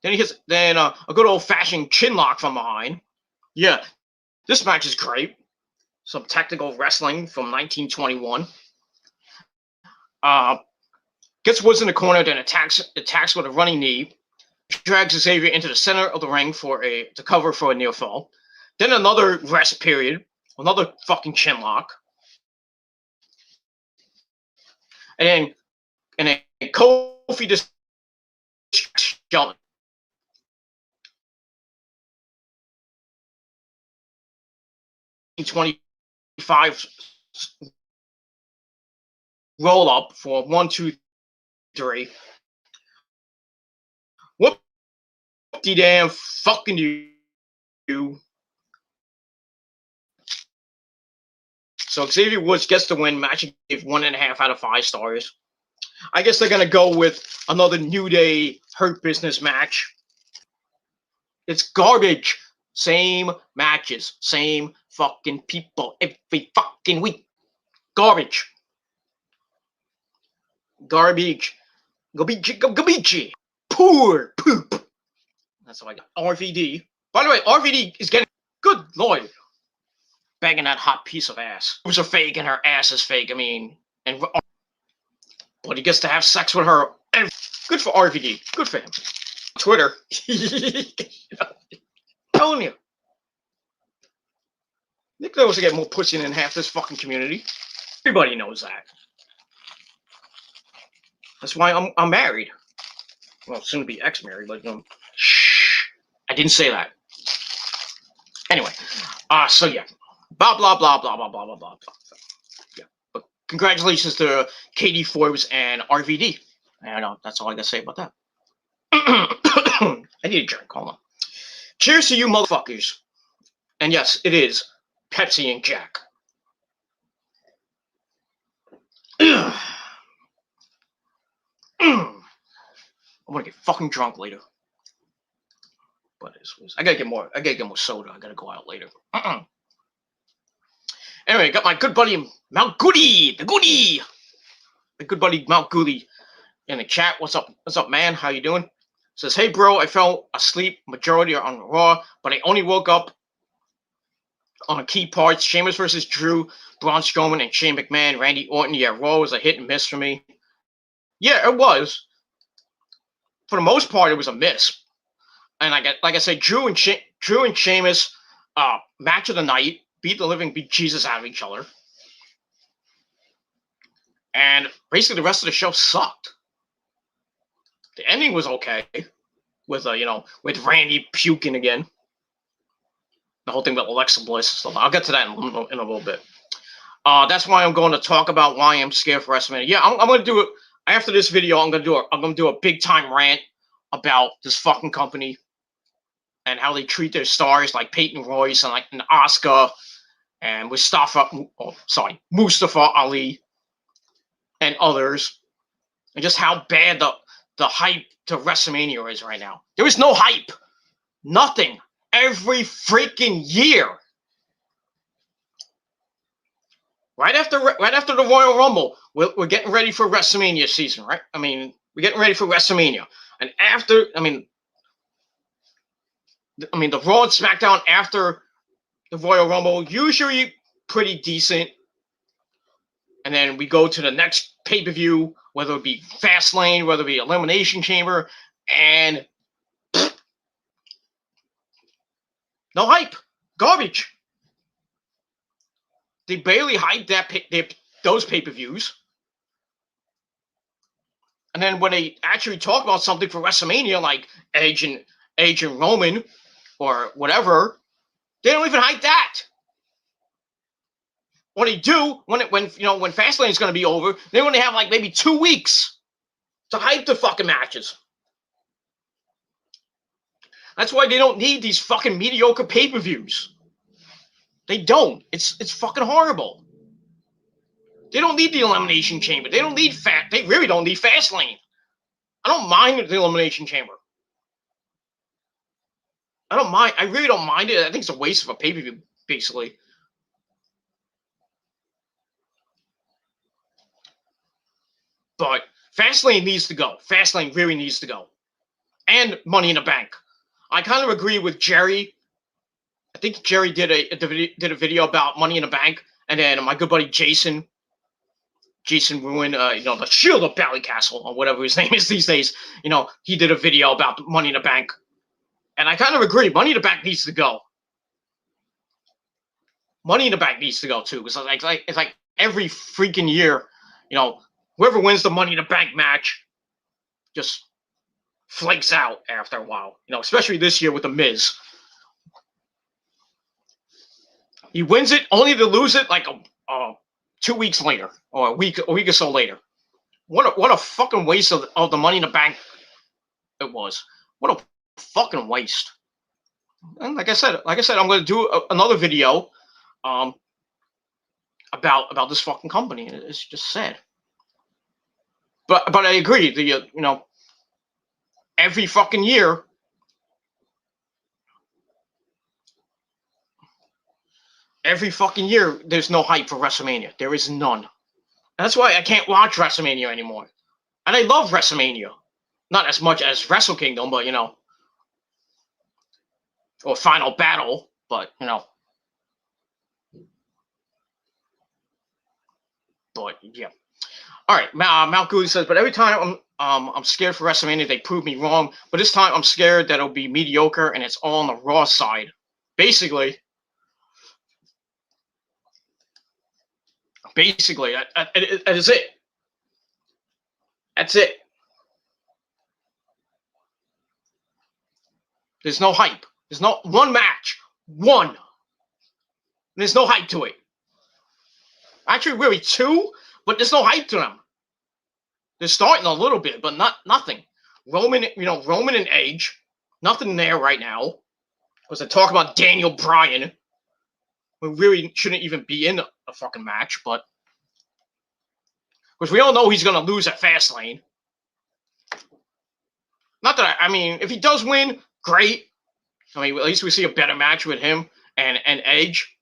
Then he hits a good old-fashioned chin lock from behind. Yeah, this match is great. Some technical wrestling from 1921. Gets Woods in the corner, then attacks with a running knee. Drags Xavier into the center of the ring to cover for a near fall. Then another rest period, another fucking chin lock. And then Kofi just Shelton. $25 roll up for 1, 2, 3. What the damn fucking you? So Xavier Woods gets the win. Match gave 1.5 out of 5 stars. I guess they're gonna go with another New Day Hurt Business match. It's garbage. Same matches, same fucking people every fucking week. Garbage. Garbage. Garbage. Poor poop. That's all I got. RVD. By the way, RVD is getting good lord. Banging that hot piece of ass. Boobs are fake and her ass is fake. I mean, but he gets to have sex with her. Good for RVD. Good for him. Twitter. Telling you. Nick knows to get more pussy than half this fucking community. Everybody knows that. That's why I'm married. Well, soon to be ex-married, but shh. I didn't say that. Anyway, so yeah. Blah blah blah blah blah blah blah blah. Yeah. But congratulations to Katie Forbes and RVD. I know that's all I gotta say about that. I need a drink, hold on. Cheers to you motherfuckers. And yes, it is Pepsi and Jack. I'm gonna get fucking drunk later. But I gotta get more soda. I gotta go out later. Anyway, got my good buddy Mount Goody, the good buddy Mount Goody in the chat. What's up? What's up, man? How you doing? Says, hey bro, I fell asleep majority on Raw, but I only woke up on key parts. Sheamus versus Drew, Braun Strowman, and Shane McMahon, Randy Orton. Yeah, Raw was a hit and miss for me. Yeah, it was. For the most part, it was a miss. And like I said, Drew and Sheamus, match of the night, beat Jesus out of each other. And basically the rest of the show sucked. The ending was okay with with Randy puking again. The whole thing with Alexa Bliss and stuff. I'll get to that in a little bit. That's why I'm going to talk about why I'm scared for WrestleMania. Yeah, I'm going to do it after this video. I'm going to do a big time rant about this fucking company and how they treat their stars like Peyton Royce and Asuka and Mustafa Ali and others, and just how bad the hype to WrestleMania is right now. There is no hype. Nothing. Every freaking year. Right after the Royal Rumble, we're getting ready for WrestleMania season, right? I mean, we're getting ready for WrestleMania. And after, the Raw and SmackDown after the Royal Rumble, usually pretty decent. And then we go to the next pay-per-view, whether it be Fastlane, whether it be Elimination Chamber, and no hype. Garbage. They barely hyped those pay-per-views. And then when they actually talk about something for WrestleMania, like Edge and Roman or whatever, they don't even hype that. What they do when Fastlane is going to be over, they're going to have maybe 2 weeks to hype the fucking matches. That's why they don't need these fucking mediocre pay-per-views. They don't. It's fucking horrible. They don't need the Elimination Chamber. They don't need They really don't need Fastlane. I don't mind the Elimination Chamber. I don't mind. I really don't mind it. I think it's a waste of a pay-per-view, basically. But Fastlane needs to go. Fastlane really needs to go. And Money in the Bank. I kind of agree with Jerry. I think Jerry did a video about Money in the Bank, and then my good buddy Jason Ruin, the Shield of Ballycastle, or whatever his name is these days. He did a video about Money in the Bank, and I kind of agree. Money in the Bank needs to go. Money in the Bank needs to go too. It's like every freaking year, whoever wins the Money in the Bank match just flakes out after a while. Especially this year with the Miz. He wins it only to lose it like 2 weeks later, or a week or so later. What a fucking waste of the Money in the Bank it was. What a fucking waste. And like I said, I'm going to do another video about this fucking company. It's just sad. But I agree. Every fucking year. Every fucking year, there's no hype for WrestleMania. There is none. That's why I can't watch WrestleMania anymore. And I love WrestleMania. Not as much as Wrestle Kingdom, but, or Final Battle, but, But, yeah. All right, Mount Gooley says, but every time I'm scared for WrestleMania, they prove me wrong. But this time I'm scared that it'll be mediocre and it's all on the Raw side. Basically, that is it. That's it. There's no hype. There's not one match. One. There's no hype to it. Actually, really two, but there's no hype to them. They're starting a little bit, but nothing. Roman and Edge, nothing there right now. Because I talk about Daniel Bryan, who really shouldn't even be in a fucking match, but because we all know he's going to lose at Fastlane. Not that if he does win, great. At least we see a better match with him and Edge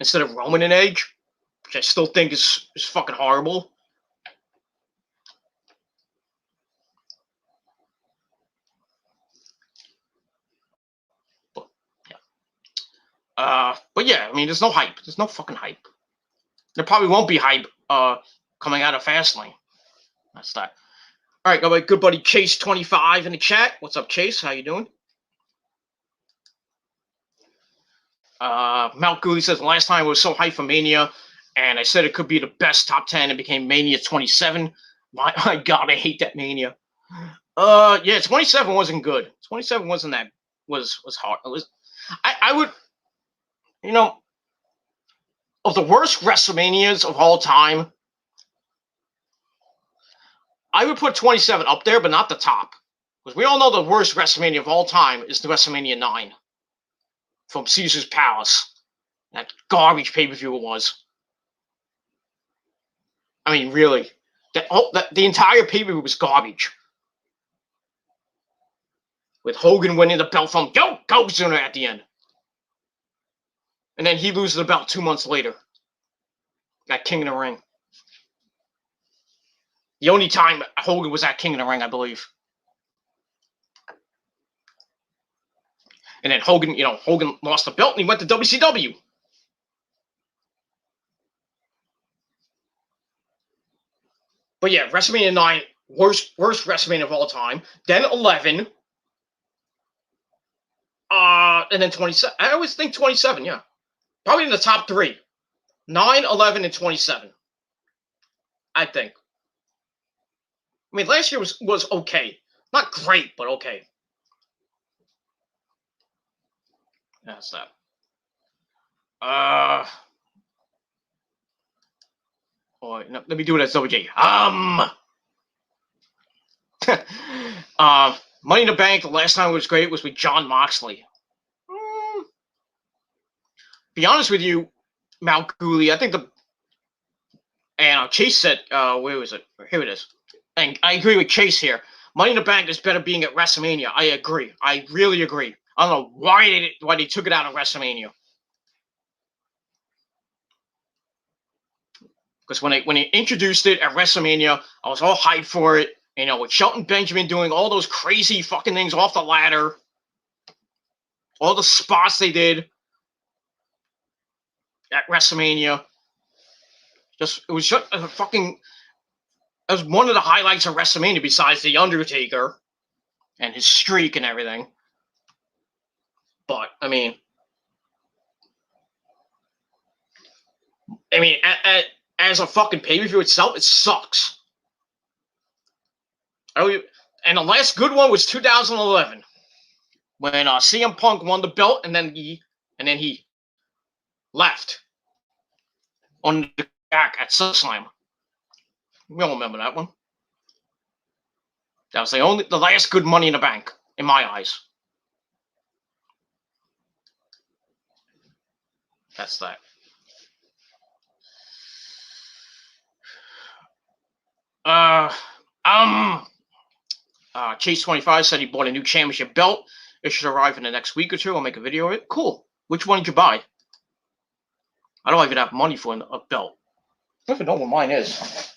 instead of Roman and Edge, which I still think is fucking horrible. But yeah, there's no hype. There's no fucking hype. There probably won't be hype coming out of Fastlane. That's that. All right, got my good buddy Chase25 in the chat. What's up, Chase? How you doing? Mount Gooley says, last time it was so hyped for Mania, and I said it could be the best top 10. It became Mania 27. My God, I hate that Mania. Yeah, 27 wasn't good. 27 wasn't that, was hard. It was, I would, of the worst WrestleManias of all time, I would put 27 up there, but not the top. Because we all know the worst WrestleMania of all time is the WrestleMania 9 from Caesar's Palace. That garbage pay-per-view it was. Really. The entire pay-per-view was garbage. With Hogan winning the belt from Yokozuna at the end. And then he loses the belt 2 months later. At King of the Ring. The only time Hogan was at King of the Ring, I believe. And then Hogan lost the belt and he went to WCW. But yeah, WrestleMania 9, worst WrestleMania of all time. Then 11. And then 27. I always think 27, yeah. Probably in the top 3. 9, 11, and 27. I think. Last year was okay. Not great, but okay. That's that. No, let me do it as WJ. Money in the Bank, the last time it was great was with Jon Moxley. Be honest with you, Mount Cooley, I think and Chase said, where was it? Here it is. And I agree with Chase here. Money in the Bank is better being at WrestleMania. I agree. I really agree. I don't know why they took it out of WrestleMania. Because when they introduced it at WrestleMania, I was all hyped for it. You know, with Shelton Benjamin doing all those crazy fucking things off the ladder, all the spots they did at WrestleMania. It was just a fucking. It was one of the highlights of WrestleMania, besides The Undertaker and his streak and everything. But I mean, as a fucking pay-per-view itself, it sucks. And the last good one was 2011, when CM Punk won the belt, and then he left on the back at SummerSlam. We all remember that one. That was the last good Money in the Bank in my eyes. That's that. Chase25 said he bought a new championship belt. It should arrive in the next week or two. I'll make a video of it. Cool. Which one did you buy? I don't even have money for a belt. I don't even know what mine is.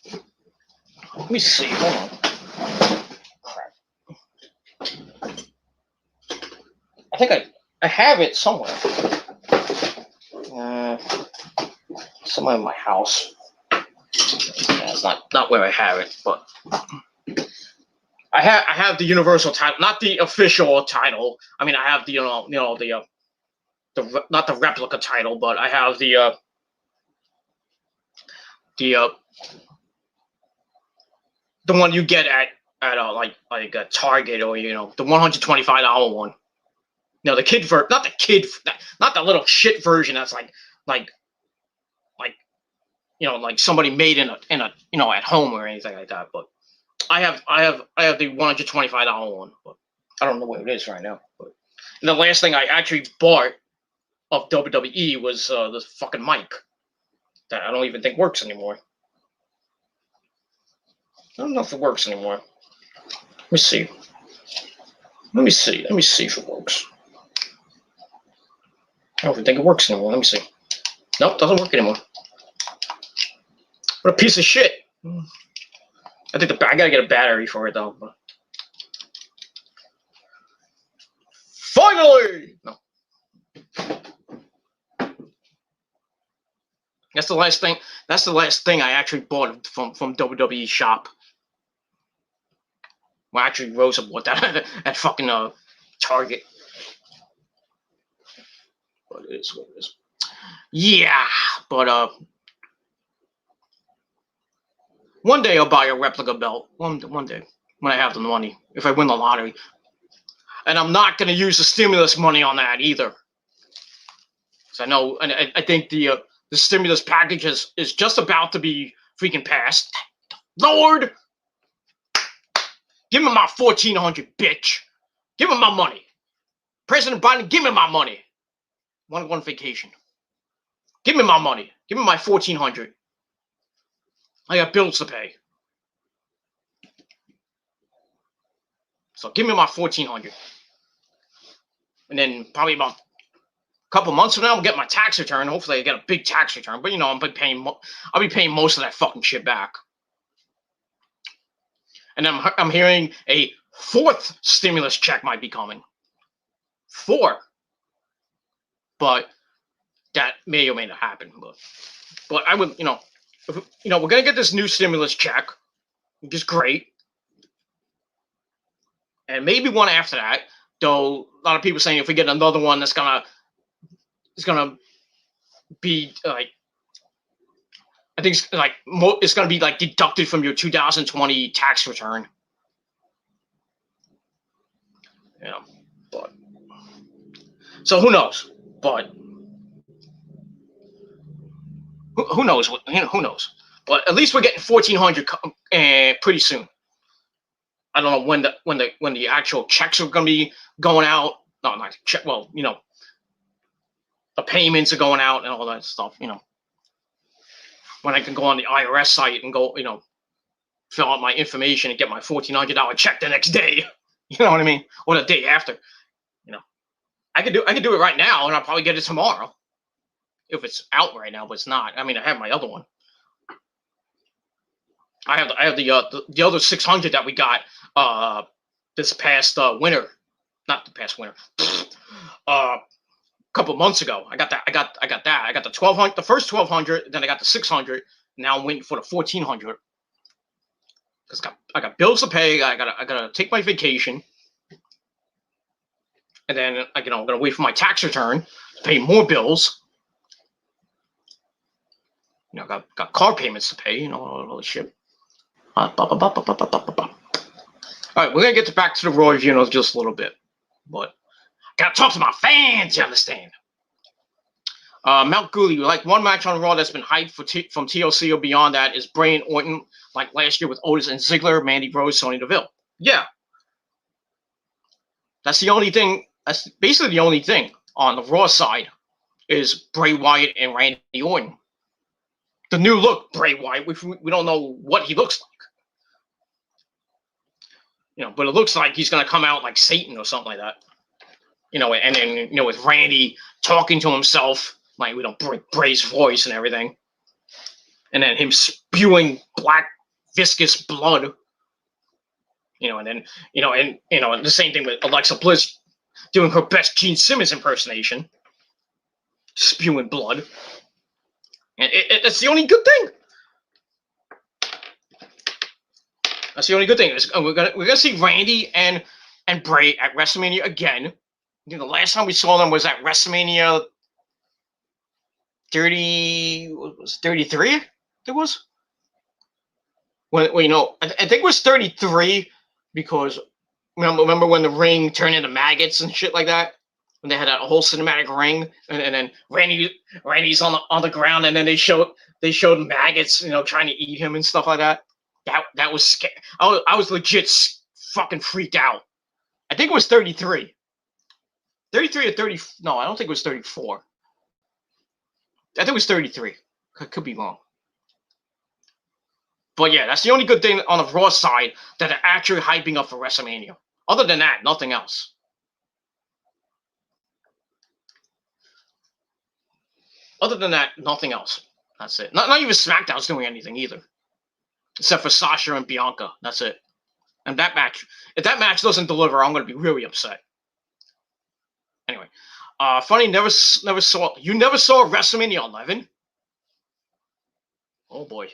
Let me see. Hold on. Crap. I think I have it somewhere. Somewhere in my house. Yeah, it's not where I have it, but I have the universal title, not the official title. I mean, I have the not the replica title, but I have the one you get at like a Target, or the $125 one. No, the kid not the little shit version that's like somebody made in a at home or anything like that. But I have the $125 one, but I don't know where it is right now. But the last thing I actually bought of WWE was this fucking mic that I don't even think works anymore. I don't know if it works anymore. Let me see. Let me see if it works. I don't even think it works anymore. Let me see. Nope, doesn't work anymore. What a piece of shit. I think I gotta get a battery for it though. But... Finally! No. That's the last thing. That's the last thing I actually bought from WWE shop. Well, actually, Rosa bought that at fucking Target. But it is what it is. Yeah, but one day I'll buy a replica belt. One day when I have the money, if I win the lottery. And I'm not going to use the stimulus money on that either. Because I know, and I think the stimulus package is just about to be freaking passed. Lord! Give me my $1,400, bitch. Give me my money. President Biden, give me my money. Want to go on vacation. Give me my money. Give me my $1,400. I got bills to pay. So give me my $1,400. And then probably about a couple months from now, I'll get my tax return. Hopefully I get a big tax return. But I'll be paying most of that fucking shit back. And I'm hearing a 4th stimulus check might be coming. 4. But that may or may not happen. But I would, we're gonna get this new stimulus check, which is great. And maybe one after that, though a lot of people saying if we get another one it's gonna be like, I think it's gonna be like deducted from your 2020 tax return. But so who knows? But who knows? Who knows? But at least we're getting $1,400 pretty soon. I don't know when the actual checks are going to be going out. No, not check. Well, the payments are going out and all that stuff. When I can go on the IRS site and go, fill out my information and get my $1,400 check the next day. You know what I mean? Or the day after. I could do it right now, and I'll probably get it tomorrow if it's out right now. But it's not. I mean, I have my other one. I have the other 600 that we got this past winter, not the past winter, a couple months ago. I got that. I got that. I got the 1,200, the first 1,200, then I got the 600. Now I'm waiting for the 1,400 because I got bills to pay. I gotta take my vacation, and then I'm gonna wait for my tax return to pay more bills. Got car payments to pay. All this shit. All right, we're gonna get back to the Raw review in just a little bit, but gotta talk to my fans. You understand? Mount Gooley, like one match on Raw that's been hyped from TLC or beyond that is Bray and Orton, like last year with Otis and Ziggler, Mandy Rose, Sonya Deville. Yeah, that's the only thing. That's basically the only thing on the Raw side is Bray Wyatt and Randy Orton. The new look Bray Wyatt, we don't know what he looks like. But it looks like he's going to come out like Satan or something like that. And then, with Randy talking to himself, like, Bray's voice and everything. And then him spewing black, viscous blood. And then, and the same thing with Alexa Bliss doing her best Gene Simmons impersonation. Spewing blood. And it's the only good thing. That's the only good thing. We're gonna see Randy and Bray at WrestleMania again. The last time we saw them was at WrestleMania 33. There was. I think it was 33 because remember when the ring turned into maggots and shit like that. When they had a whole cinematic ring, and then Randy's on the ground, and then they showed maggots, trying to eat him and stuff like that. That was scary. I was legit fucking freaked out. I think it was 33. 33 or 30. No, I don't think it was 34. I think it was 33. I could be wrong. But yeah, that's the only good thing on the Raw side that are actually hyping up for WrestleMania. Other than that, nothing else. Other than that, nothing else. That's it. Not even SmackDown's doing anything either. Except for Sasha and Bianca. That's it. And that match, if that match doesn't deliver, I'm going to be really upset. Anyway. Funny, never saw WrestleMania 11? Oh boy.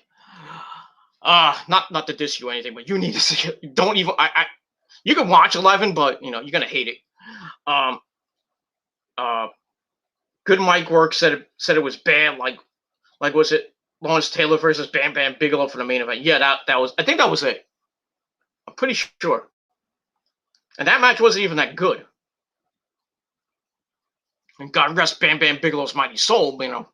Not to diss you or anything, but you need to see it. Don't even, you can watch 11, but, you're going to hate it. Good mic work said it was bad, like was it Lawrence Taylor versus Bam Bam Bigelow for the main event? Yeah, that was, I think that was it. I'm pretty sure. And that match wasn't even that good. And God rest Bam Bam Bigelow's mighty soul, but,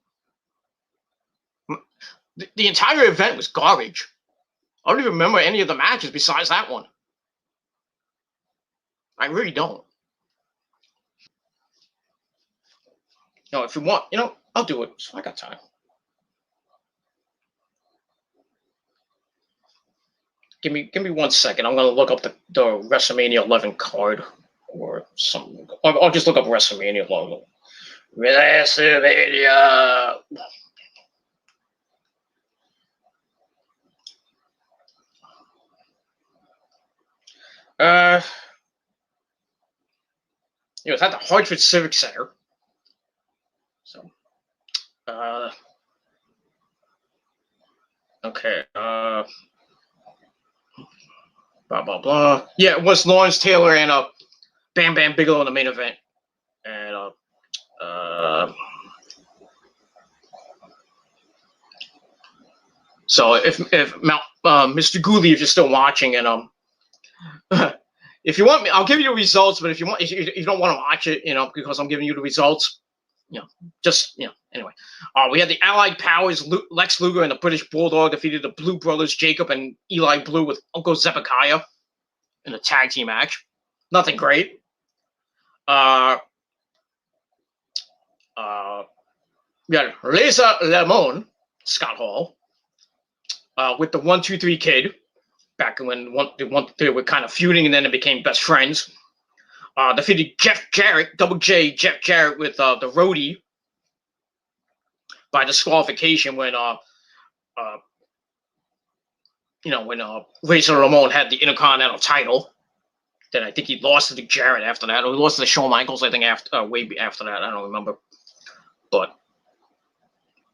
the entire event was garbage. I don't even remember any of the matches besides that one. I really don't. If you want, I'll do it. So I got time. Give me 1 second. I'm gonna look up the WrestleMania 11 card or something. I'll just look up WrestleMania logo. WrestleMania. It's at the Hartford Civic Center. So, okay, blah, blah, blah. Yeah, it was Lawrence Taylor and Bam Bam Bigelow in the main event. And, so if Mr. Gooley, if you're still watching, and, if you want me, I'll give you the results, but if you don't want to watch it, because I'm giving you the results, anyway. We had the Allied Powers, Lex Luger and the British Bulldog defeated the Blue Brothers, Jacob and Eli Blue with Uncle Zebekiah. in a tag team match. Nothing great. We got Reza Lemon, Scott Hall, with the 1-2-3 Kid, back when they were kind of feuding and then they became best friends. Defeated Jeff Jarrett, Double J, Jeff Jarrett with the Roadie by disqualification when Razor Ramon had the Intercontinental title. Then I think he lost to Jarrett after that, or he lost to Shawn Michaels. I think after way after that, I don't remember. But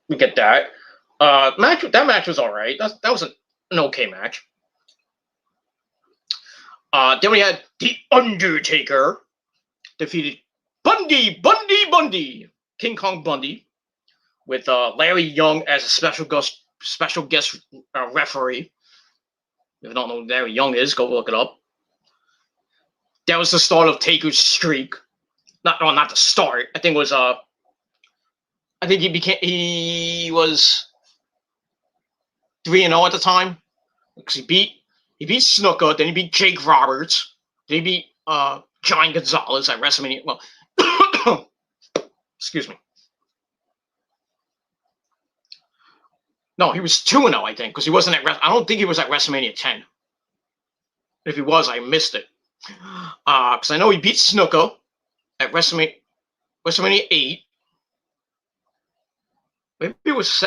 we get that. That match was all right. That was an okay match. Then we had The Undertaker defeated Bundy, King Kong Bundy, with Larry Young as a special guest referee. If you don't know who Larry Young is, go look it up. That was the start of Taker's streak. Not the start. I think it was I think he was 3-0 at the time, because he beat Snooker, then he beat Jake Roberts, then he beat John Gonzalez at WrestleMania. Well, excuse me. No, he was 2-0, I think, because he wasn't at. I don't think he was at WrestleMania 10. If he was, I missed it. Because I know he beat Snooker at WrestleMania 8. Maybe it was.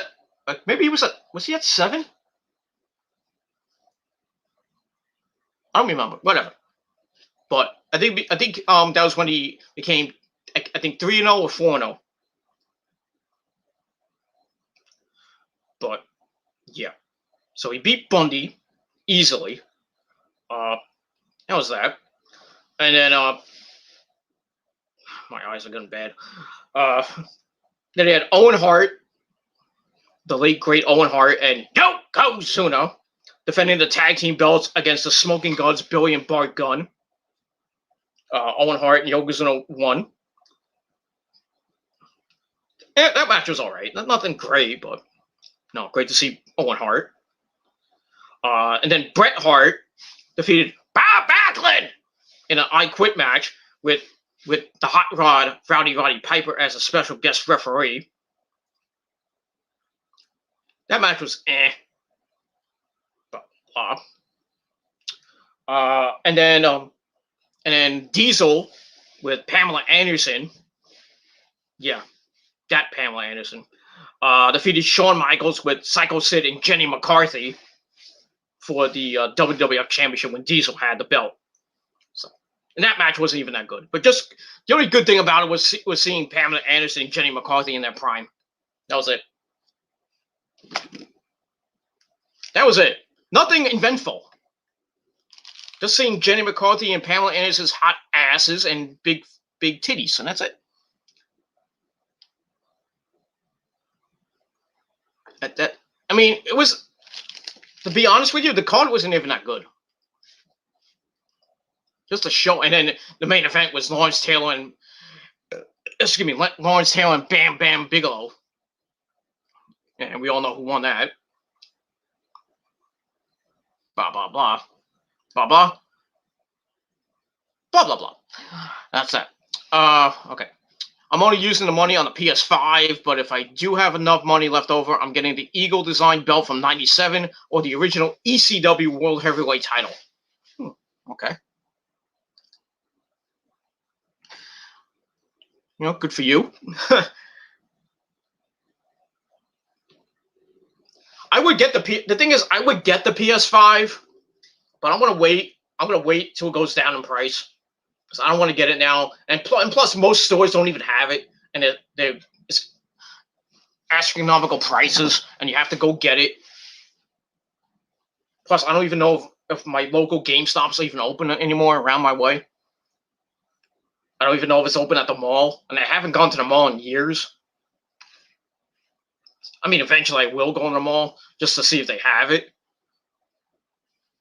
Maybe he was at. Was he at 7? I don't remember. Whatever. But I think that was when he became, I think, 3-0 or 4-0. But yeah, so he beat Bundy easily. That was that. And then my eyes are getting bad. Then he had Owen Hart, the late great Owen Hart, and Yokozuna defending the tag team belts against the Smoking Guns, Billy and Bart Gunn. Owen Hart and Yokozuna won. Yeah, that match was all right. Nothing great, but no, great to see Owen Hart. And then Bret Hart defeated Bob Backlund in an I Quit match with the Hot Rod, Rowdy Roddy Piper, as a special guest referee. That match was and then Diesel with Pamela Anderson. Yeah, that Pamela Anderson. Defeated Shawn Michaels with Psycho Sid and Jenny McCarthy for the WWF Championship when Diesel had the belt. So, and that match wasn't even that good. But just the only good thing about it was seeing Pamela Anderson and Jenny McCarthy in their prime. That was it. That was it. Nothing eventful. Just seeing Jenny McCarthy and Pamela Anderson's hot asses and big titties, and that's it. I mean, it was, to be honest with you, the card wasn't even that good. Just a show, and then the main event was Lawrence Taylor and Bam Bam Bigelow, and we all know who won that. Blah blah blah, blah blah, blah blah blah. That's that. Okay. I'm only using the money on the PS5, but if I do have enough money left over, I'm getting the Eagle Design belt from '97 or the original ECW World Heavyweight title. Okay. You know, good for you. I would get the thing is, I would get the PS5, but I'm gonna wait. I'm gonna wait till it goes down in price. Because I don't want to get it now, and plus most stores don't even have it, and it's astronomical prices, and you have to go get it. Plus, I don't even know if my local GameStop's even open anymore around my way. I don't even know if it's open at the mall, and I haven't gone to the mall in years. I mean, eventually I will go to the mall just to see if they have it.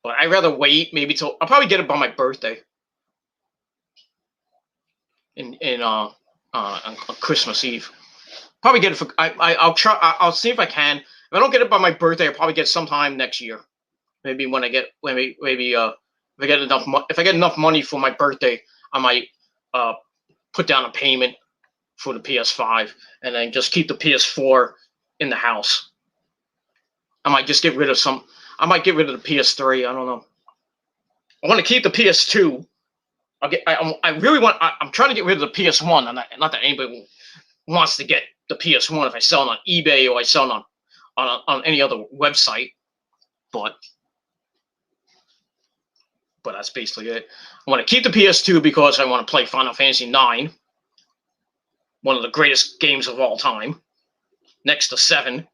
But I'd rather wait maybe till I'll probably get it by my birthday. On Christmas Eve. Probably get it for I'll try. I'll see if I can. If I don't get it by my birthday, I'll probably get it sometime next year. Maybe when I get maybe If I get enough money for my birthday, I might put down a payment for the PS5 and then just keep the PS4 in the house. I might just get rid of some. I might get rid of the PS3. I don't know. I want to keep the PS2. I really want. I'm trying to get rid of the PS1. Not that anybody wants to get the PS1 if I sell it on eBay or I sell it on any other website. But that's basically it. I want to keep the PS2 because I want to play Final Fantasy IX, one of the greatest games of all time, next to 7.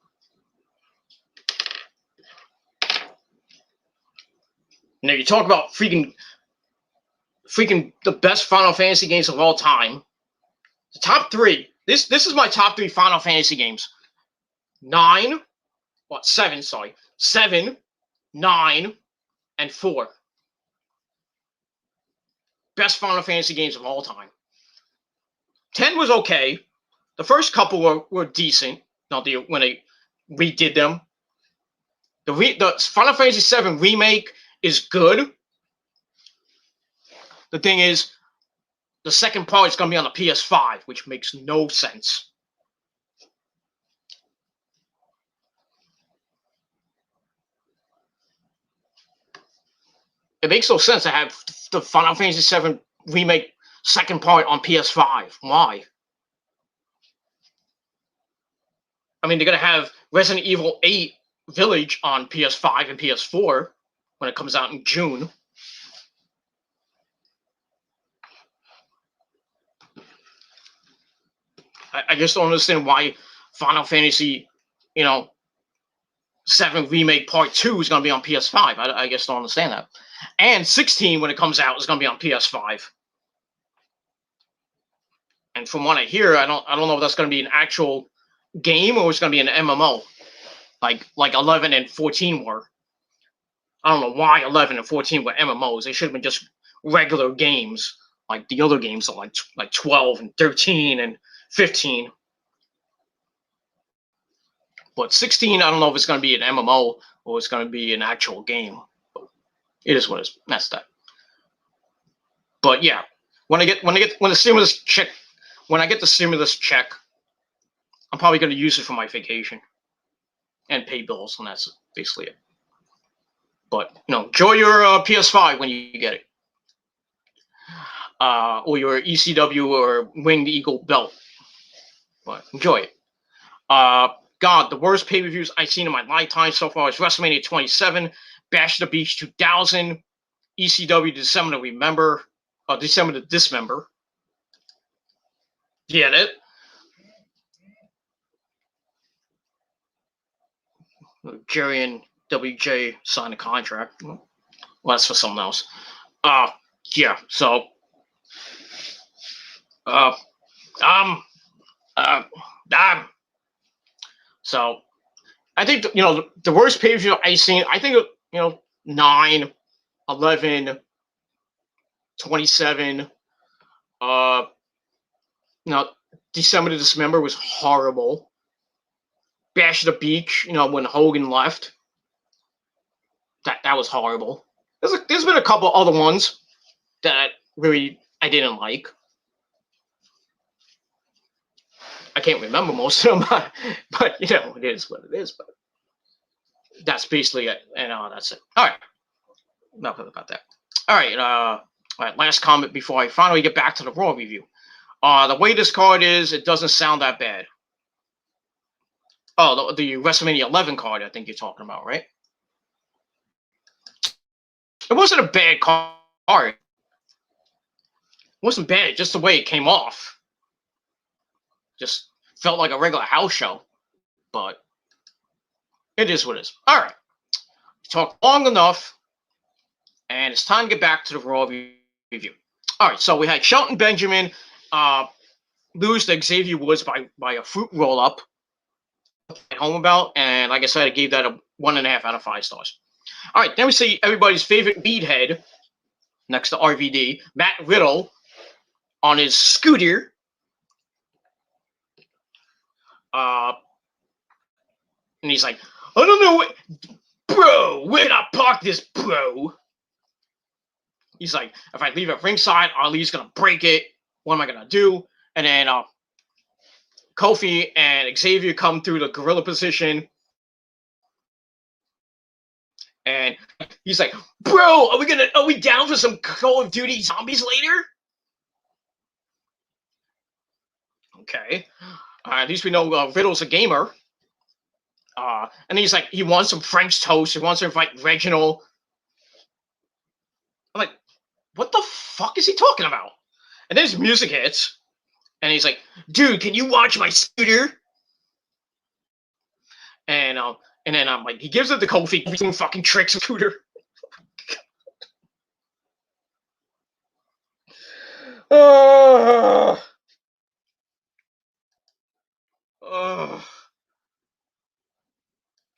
Now you talk about freaking the best Final Fantasy games of all time. The top 3. This is my top 3 Final Fantasy games. 7, sorry. 7, 9, and 4. Best Final Fantasy games of all time. 10 was okay. The first couple were decent. When they redid them. The Final Fantasy 7 remake is good. The thing is, the second part is going to be on the PS5, which makes no sense. It makes no sense to have the Final Fantasy VII remake second part on PS5. Why? I mean, they're going to have Resident Evil 8 Village on PS5 and PS4 when it comes out in June. I just don't understand why Final Fantasy, 7 Remake Part 2 is going to be on PS5. I just don't understand that. And 16, when it comes out, is going to be on PS5. And from what I hear, I don't know if that's going to be an actual game or it's going to be an MMO, like 11 and 14 were. I don't know why 11 and 14 were MMOs. They should have been just regular games, like the other games are like 12 and 13 and 15. But 16, I don't know if it's going to be an MMO or it's going to be an actual game. But it is what it is. That's that. But yeah, when the stimulus check, when I get the stimulus check, I'm probably going to use it for my vacation and pay bills, and that's basically it. But enjoy your PS5 when you get it, or your ECW or Winged Eagle belt. But enjoy it. God, the worst pay-per-views I've seen in my lifetime so far is WrestleMania 27, Bash the Beach 2000, ECW December to Dismember. Get it? Jerry and WJ signed a contract. Well, that's for someone else. Yeah. So, So, I think the worst pay-per-view I've seen. I think 9, 11, 27. December to Dismember was horrible. Bash the Beach, when Hogan left. That was horrible. There's been a couple other ones that really I didn't like. I can't remember most of them, but it is what it is. But that's basically it, and that's it. All right, enough about that. All right. Last comment before I finally get back to the Raw review. The way this card is, it doesn't sound that bad. Oh, the WrestleMania 11 card, I think you're talking about, right? It wasn't a bad card. It wasn't bad, just the way it came off. Just felt like a regular house show. But it is what it is. All right. We talked long enough, and it's time to get back to the Raw review. All right, so we had Shelton Benjamin lose to Xavier Woods by a fruit roll-up at home about, and like I said, I gave that a 1.5 out of 5 stars. All right, then we see everybody's favorite meathead next to RVD, Matt Riddle, on his scooter. And he's like, I don't know, bro, where did I park this, bro? he's like, if I leave at ringside, Ali's gonna break it. What am I gonna do? And then Kofi and Xavier come through the gorilla position. And he's like, bro, are we down for some Call of Duty Zombies later? Okay. At least we know Riddle's a gamer. And he's like, he wants some French toast. He wants to invite Reginald. I'm like, what the fuck is he talking about? And then his music hits. And he's like, dude, can you watch my scooter? And then I'm like, he gives it to Kofi, doing fucking tricks with scooter.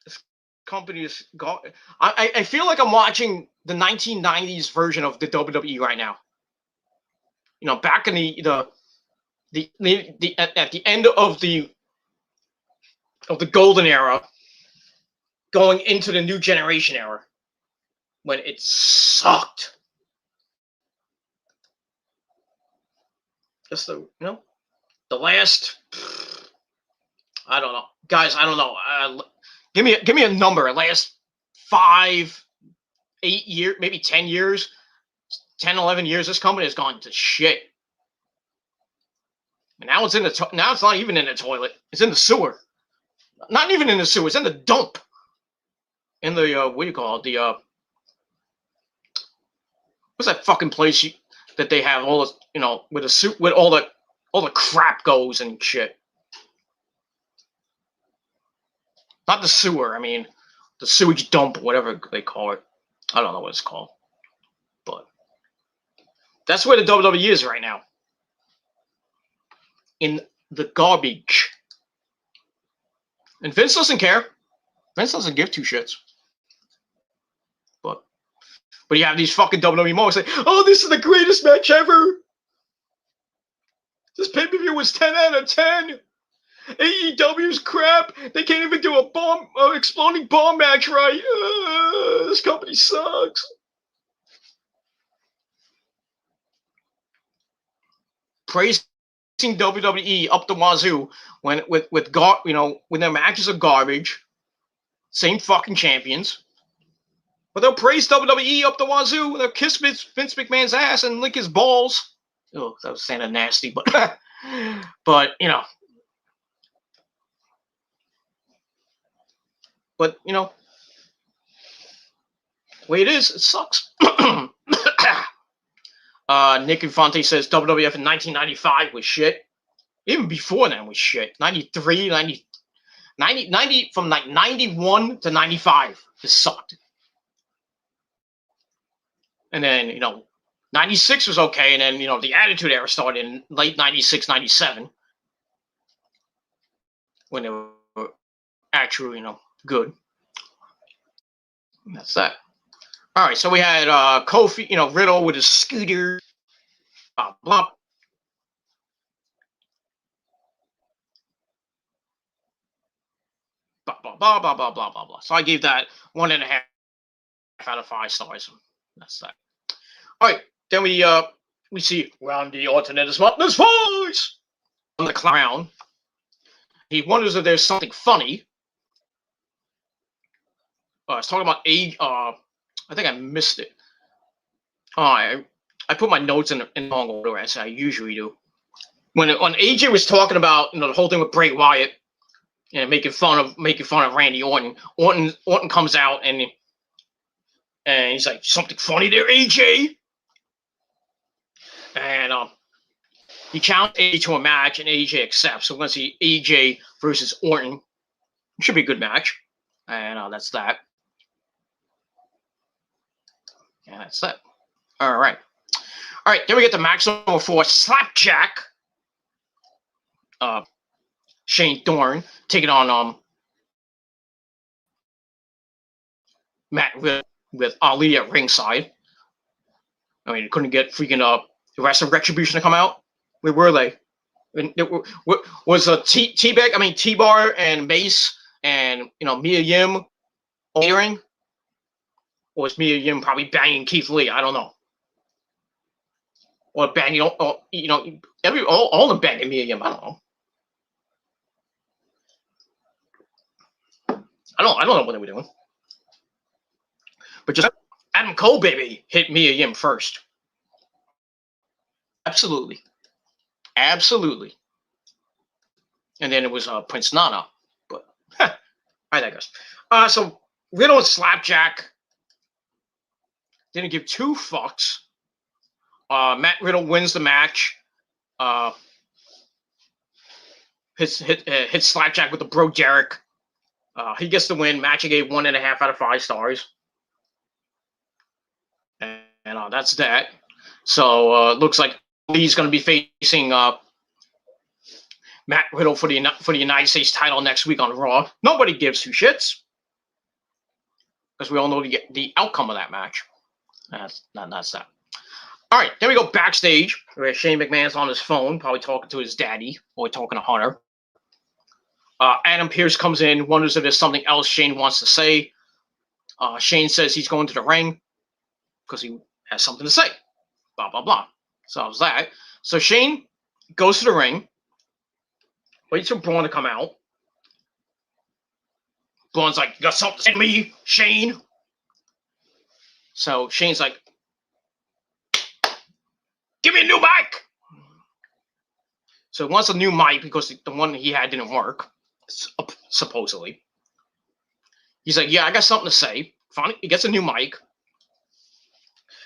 This company is got. I feel like I'm watching the 1990s version of the WWE right now. You know, back in at the end of the golden era, going into the new generation era, when it sucked. Just the the last. I don't know, guys. I don't know. Give me a number. Last 5, 8 years, maybe 10 years, 10, 11 years. This company has gone to shit. And now it's now it's not even in the toilet. It's in the sewer. Not even in the sewer. It's in the dump. In the what do you call it? The what's that fucking place that they have all the with a suit with all the crap goes and shit. Not the sewer. I mean, the sewage dump, whatever they call it. I don't know what it's called, but that's where the WWE is right now. In the garbage. And Vince doesn't care. Vince doesn't give two shits. But you have these fucking WWE moments like, oh, this is the greatest match ever. This pay-per-view was 10 out of 10. AEW's crap. They can't even do a exploding bomb match right. This company sucks. Praising WWE up the wazoo when when their matches are garbage. Same fucking champions. But they'll praise WWE up the wazoo when they'll kiss Vince McMahon's ass and lick his balls. Oh, that was kind of nasty, but but the way it is, it sucks. Nick Infante says WWF in 1995 was shit. Even before then was shit. 93, 90 from like 91 to 95, it sucked. And then, 96 was okay. And then, the Attitude Era started in late 96, 97. When they were actually, good. And that's that. All right, so we had Kofi, Riddle with his scooter. Blah, blah. Blah, blah, blah, blah, blah, blah, blah, blah. So I gave that 1.5 out of 5 stars. That's that. All right, then we see Randy Orton at his mother's voice on the clown. He wonders if there's something funny. I was talking about age. I think I missed it. I put my notes in the wrong order as I usually do. When AJ was talking about the whole thing with Bray Wyatt and making fun of Randy Orton. Orton comes out and he's like, something funny there, AJ. And he challenged AJ to a match, and AJ accepts. So we're going to see AJ versus Orton. It should be a good match. And that's that. And that's that. All right. Then we get the match number 4, Slapjack. Shane Thorne taking on Matt with Ali at ringside. I mean, couldn't get freaking the rest of Retribution to come out. Where were they? Was T-Bar and Mace and Mia Yim hearing? Or was Mia Yim probably banging Keith Lee? I don't know. or banging, or all them banging Mia Yim. I don't know. I don't know what they were doing. But just Adam Cole, baby, hit Mia Yim first. Absolutely. And then it was Prince Nana. But I digress. So Riddle and Slapjack didn't give two fucks. Matt Riddle wins the match. Hits Slapjack with the Bro Derek. He gets the win. Match he gave 1.5 out of 5 stars. And that's that. So looks like he's going to be facing Matt Riddle for the United States title next week on Raw. Nobody gives two shits because we all know the outcome of that match. That's that. All right, then we go backstage where Shane McMahon's on his phone, probably talking to his daddy or talking to Hunter. Adam Pearce comes in, wonders if there's something else Shane wants to say. Shane says he's going to the ring because he has something to say. Blah, blah, blah. So that was that. So Shane goes to the ring, waits for Braun to come out. Braun's like, you got something to say to me, Shane? So Shane's like, give me a new mic! So he wants a new mic because the one he had didn't work, supposedly. He's like, yeah, I got something to say. Finally, he gets a new mic.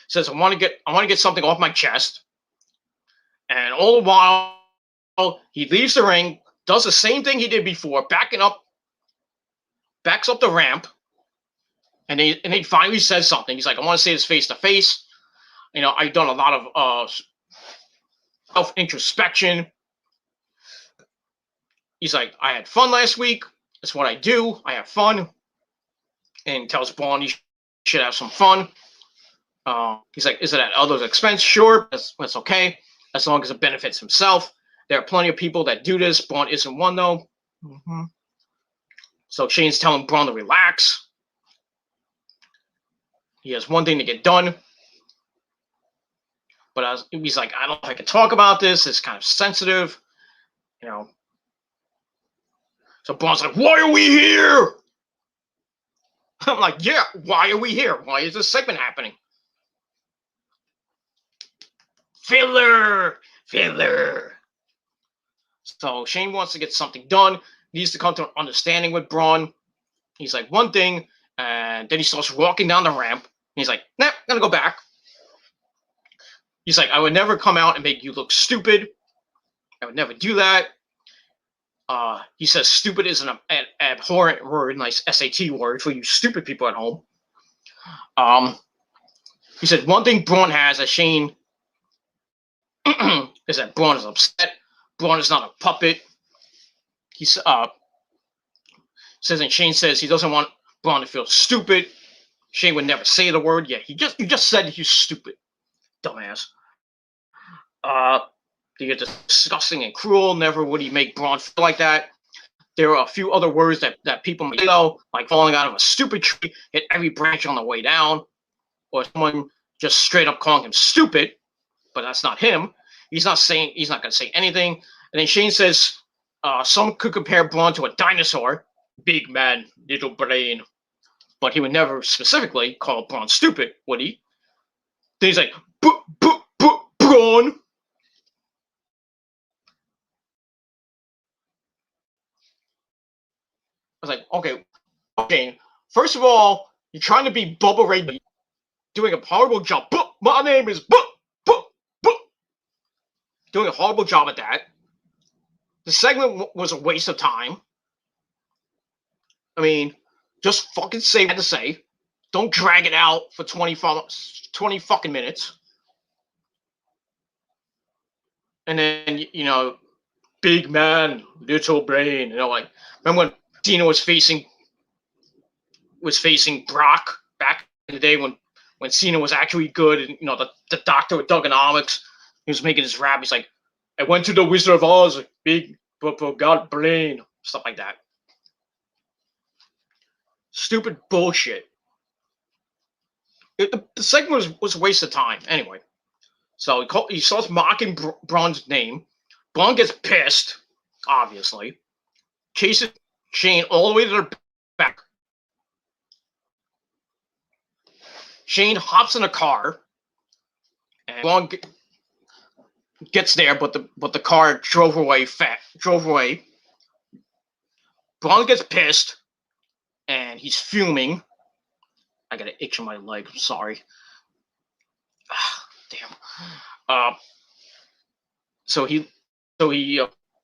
Says, I want to get something off my chest. And all the while, he leaves the ring, does the same thing he did before, backs up the ramp, and he finally says something. He's like, I want to say this face to face. I've done a lot of self-introspection. He's like, I had fun last week. That's what I do. I have fun. And he tells Braun he should have some fun. He's like, is it at others' expense? Sure, that's okay. As long as it benefits himself. There are plenty of people that do this. Braun isn't one, though. Mm-hmm. So Shane's telling Braun to relax. He has one thing to get done. But he's like, I don't know if I can talk about this. It's kind of sensitive. So Braun's like, why are we here? I'm like, yeah, why are we here? Why is this segment happening? Filler. So Shane wants to get something done. Needs to come to an understanding with Braun. He's like, one thing, and then he starts walking down the ramp. He's like, nah, I'm gonna go back. He's like, I would never come out and make you look stupid. I would never do that. He says stupid is an abhorrent word, nice SAT word for you stupid people at home. He said one thing Braun has that Shane is that Braun is upset. Braun is not a puppet. He says, and Shane says he doesn't want Braun to feel stupid. Shane would never say the word. Yeah, you just said he's stupid, dumbass. You're disgusting and cruel. Never would he make Braun feel like that. There are a few other words that people may know, like falling out of a stupid tree, hit every branch on the way down, or someone just straight up calling him stupid, but that's not him. He's not going to say anything. And then Shane says, some could compare Braun to a dinosaur, big man, little brain, but he would never specifically call Braun stupid, would he? Then he's like, Braun. I was like, okay. First of all, you're trying to be Bubba Ray, doing a horrible job. My name is doing a horrible job at that. The segment was a waste of time. I mean, just fucking say what you had to say. Don't drag it out for 20 fucking minutes. And then, big man, little brain. Like, remember when Dino was facing Brock back in the day when Cena was actually good, and the doctor with Dugonomics, he was making his rap. He's like, I went to the Wizard of Oz, big god brain, stuff like that. Stupid bullshit. The segment was a waste of time. Anyway, So he starts mocking Braun's name. Braun gets pissed, obviously. Chases Shane all the way to their back. Shane hops in a car, and Braun gets there, but the car drove away. Braun gets pissed, and he's fuming. I got an itch in my leg. I'm sorry. Damn. So he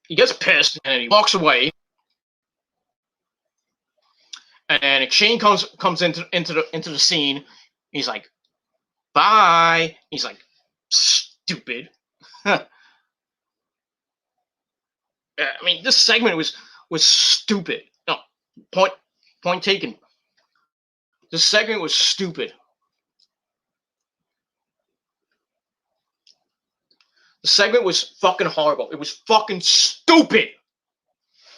gets pissed and he walks away. And Shane comes into the scene. He's like, "Bye." He's like, "Stupid." I mean, this segment was stupid. No, point taken. This segment was stupid. The segment was fucking horrible. It was fucking stupid.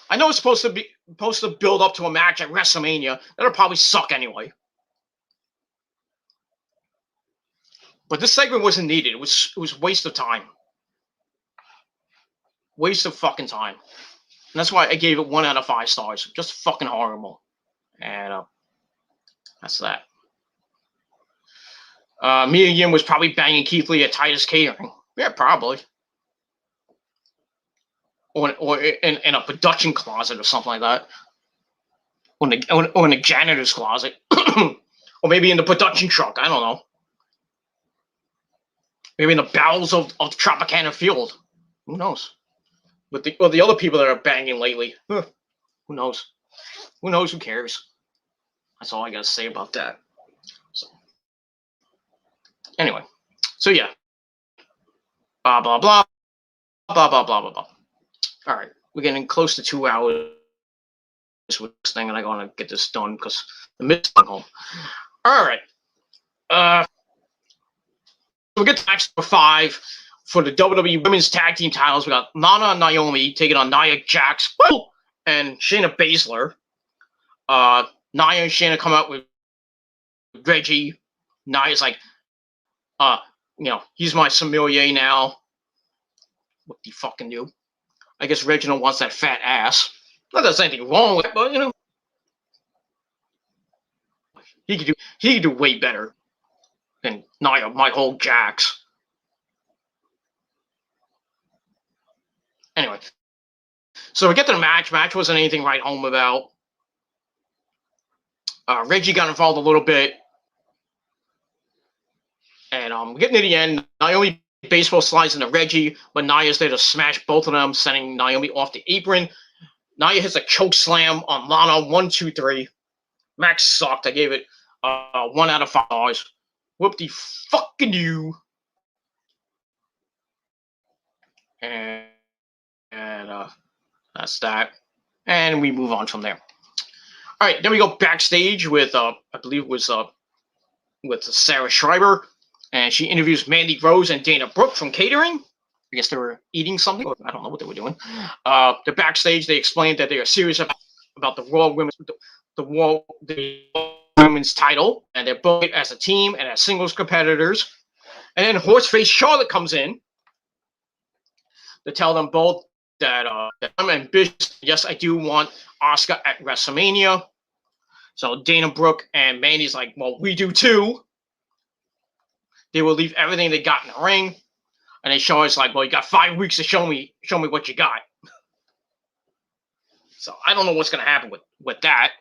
I know it's supposed to build up to a match at WrestleMania. That'll probably suck anyway. But this segment wasn't needed. It was a waste of time. Waste of fucking time. And that's why I gave it 1 out of 5 stars. Just fucking horrible. And that's that. Mia Yim was probably banging Keith Lee at Titus Catering. Yeah, probably. Or in a production closet or something like that. Or in a janitor's closet. Or maybe in the production truck. I don't know. Maybe in the bowels of Tropicana Field. Who knows? But the other people that are banging lately. Who knows? Who knows? Who cares? That's all I got to say about that. So, anyway. So, yeah. Blah, blah, blah. Blah, blah, blah, blah, blah. All right. We're getting close to 2 hours with this thing, and I want to get this done because the mid's not home. All right. We'll get to match number 5 for the WWE Women's Tag Team titles. We got Lana and Naomi taking on Nia Jax and Shayna Baszler. Nia and Shayna come out with Reggie. Nia's like, he's my sommelier now. What do you fucking do? I guess Reginald wants that fat ass. Not that there's anything wrong with it, but he could do way better than Nia, my whole Jax. Anyway, so we get to the match. Match wasn't anything to write home about. Reggie got involved a little bit. And getting to the end, Naomi baseball slides into Reggie, but Nia's there to smash both of them, sending Naomi off the apron. Nia hits a choke slam on Lana, 1, 2, 3. Match sucked. I gave it 1 out of 5 stars. Whoop de fucking you. And that's that. And we move on from there. All right, then we go backstage with I believe it was with Sarah Schreiber, and she interviews Mandy Rose and Dana Brooke from catering. I guess they were eating something. I don't know what they were doing. They're backstage. They explained that they are serious about the Women's title, and they're both as a team and as singles competitors. And then Horseface Charlotte comes in to tell them both that I'm ambitious. Yes, I do want Asuka at WrestleMania. So Dana Brooke and Mandy's like, well, we do too. They will leave everything they got in the ring. And they show us like, well, you got 5 weeks to show me what you got. So I don't know what's going to happen with that.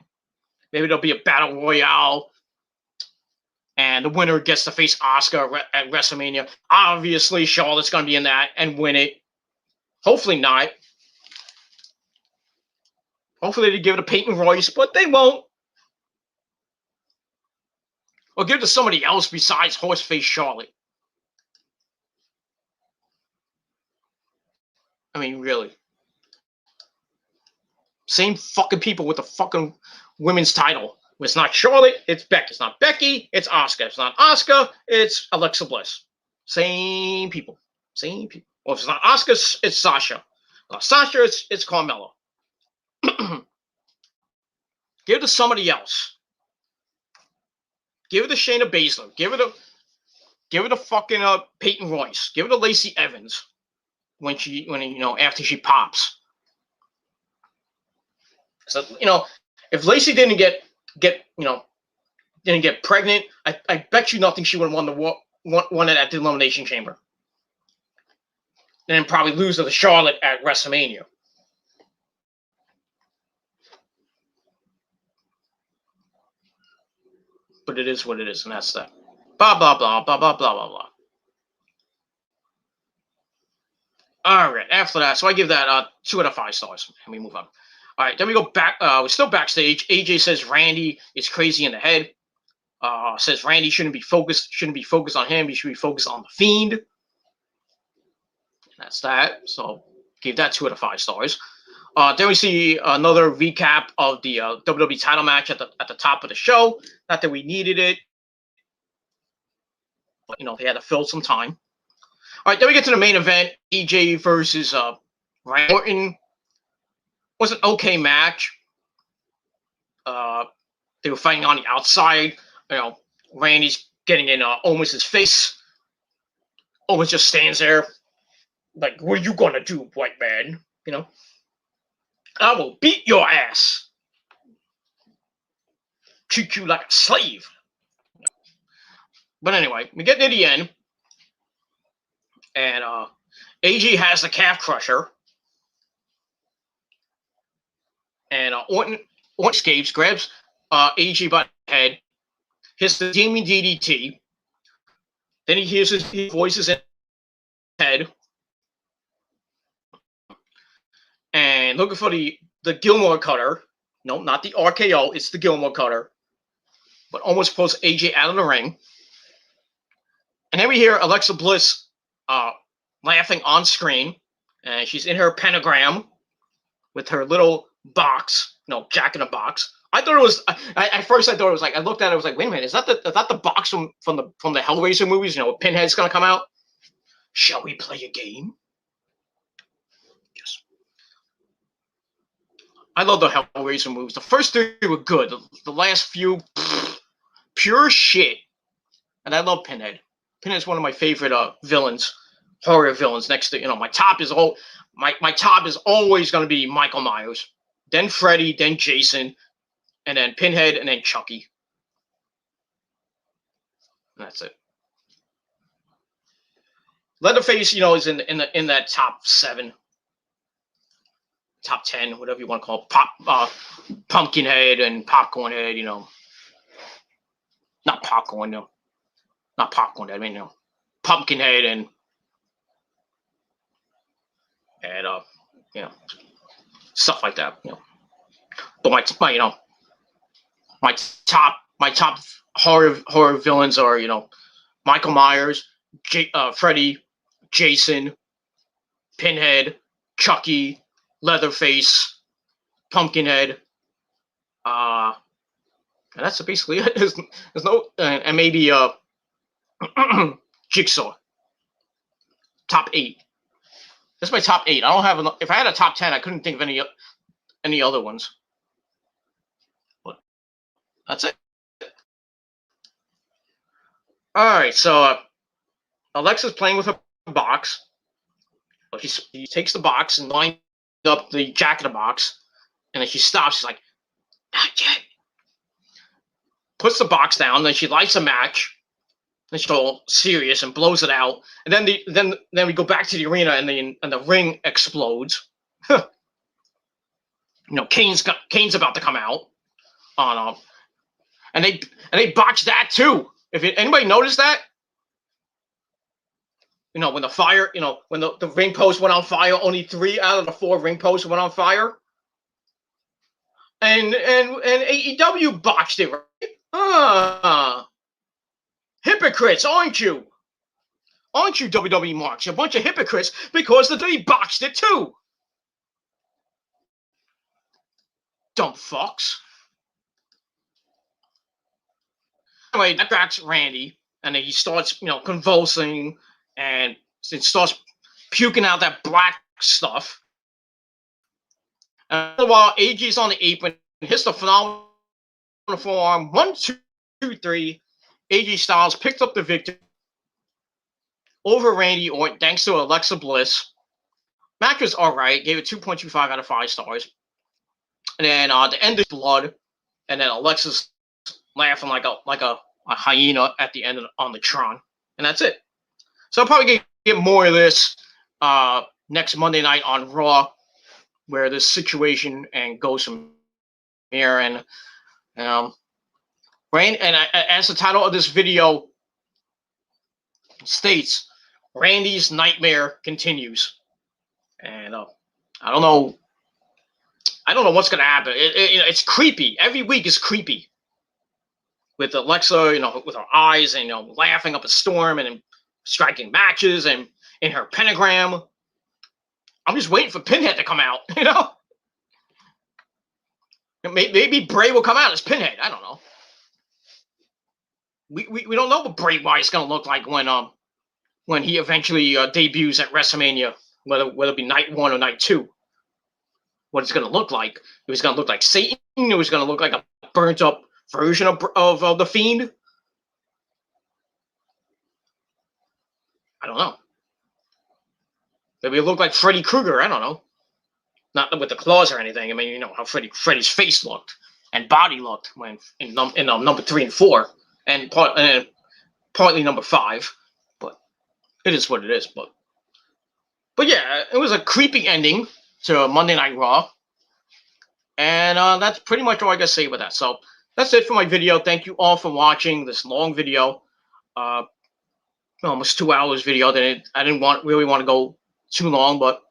Maybe there'll be a battle royale, and the winner gets to face Asuka at WrestleMania. Obviously, Charlotte's going to be in that and win it. Hopefully not. Hopefully they give it to Peyton Royce, but they won't. Or give it to somebody else besides Horseface Charlotte. I mean, really. Same fucking people with the fucking women's title. It's not Charlotte, it's Becky. It's not Becky, it's Asuka. It's not Asuka, it's Alexa Bliss. Same people. Same people. Well, if it's not Asuka, it's Sasha. Not Sasha, it's Carmella. Give it to somebody else. Give it to Shayna Baszler. Give it to Give it to fucking Peyton Royce. Give it to Lacey Evans when after she pops. So if Lacey didn't get pregnant, I bet you nothing she would have won it at the Elimination Chamber. And then probably lose to the Charlotte at Wrestlemania. But it is what it is, and that's that. Blah, blah, blah, blah, blah, blah, blah, blah. All right, after that, so I give that 2 out of 5 stars, and we move on. All right, then we go back. We're still backstage. AJ says Randy is crazy in the head. Says Randy shouldn't be focused on him. He should be focused on the Fiend. And that's that. So give that 2 out of 5 stars. Then we see another recap of the WWE title match at the top of the show. Not that we needed it, but they had to fill some time. All right, then we get to the main event: AJ versus Randy Orton. It was an okay match. They were fighting on the outside. Randy's getting in Owen's face. Owen just stands there, like, "What are you gonna do, white man?" I will beat your ass. Treat you like a slave. But anyway, we get to the end, and AJ has the calf crusher, and Orton escapes, grabs AJ by the head, hits the Demon DDT. Then he hears his voices in his head, and looking for the Gilmore cutter. No, not the RKO. It's the Gilmore cutter. But almost pulls AJ out of the ring. And then we hear Alexa Bliss laughing on screen. And she's in her pentagram with her little box. Jack in a box. I thought it was. At first, I thought it was like. I looked at it. I was like, wait a minute. Is that the box from the Hellraiser movies? Pinhead's gonna come out. Shall we play a game? Yes. I love the Hellraiser movies. The first 3 were good. The last few, pure shit. And I love Pinhead. Pinhead's one of my favorite villains, horror villains. Next to my top is always going to be Michael Myers, then Freddy, then Jason, and then Pinhead, and then Chucky. And that's it. Leatherface, is in that top 7. Top 10, whatever you want to call it. Pumpkinhead and Popcornhead, not Popcorn, no. Not Popcornhead, I mean, Pumpkinhead and stuff like that, But my top horror villains are, Michael Myers, Freddy, Jason, Pinhead, Chucky, Leatherface, Pumpkinhead, and that's basically it. There's no, and maybe Jigsaw. Top 8. That's my top 8. I don't have enough. If I had a top 10, I couldn't think of any other ones. But that's it. All right, so Alexa's playing with her box. He takes the box and lines up the Jack in the Box, and then she stops. She's like, "Not yet." Puts the box down. Then she lights a match. Then she's all serious and blows it out. And then we go back to the arena, and the ring explodes. Kane's about to come out. And they botched that too. If anybody noticed that. When the fire, when the ring post went on fire, only 3 out of the 4 ring posts went on fire. And AEW botched it, right? Hypocrites, aren't you? Aren't you, WWE marks? You're a bunch of hypocrites because they botched it too. Dumb fucks. Anyway, that cracks Randy, and then he starts, convulsing. And it starts puking out that black stuff. And while AJ's on the apron, hits the phenomenal forearm. 1, 2, 3. AJ Styles picked up the victory. over Randy Orton thanks to Alexa Bliss. Match was alright, gave it 2.25 out of 5 stars. And then the end is blood, and then Alexa's laughing like a hyena at the end on the Tron. And that's it. So I'll probably get more of this next Monday night on Raw, where this situation and goes from here. And as the title of this video states, Randy's nightmare continues. And I don't know what's gonna happen. It's creepy. Every week is creepy. With Alexa, with her eyes and laughing up a storm and striking matches and in her pentagram. I'm just waiting for Pinhead to come out. Maybe Bray will come out as Pinhead. I don't know. We don't know what Bray Wyatt's gonna look like when he eventually debuts at WrestleMania, whether it be night 1 or night 2. What it's gonna look like? It was gonna look like Satan. It was gonna look like a burnt up version of the Fiend. I don't know. Maybe it looked like Freddy Krueger. I don't know. Not with the claws or anything. I mean, how Freddy's face looked and body looked when in number 3 and 4 and partly number 5. But it is what it is. But yeah, it was a creepy ending to Monday Night Raw. And that's pretty much all I gotta say about that. So that's it for my video. Thank you all for watching this long video. Almost 2 hours video. I didn't really want to go too long, but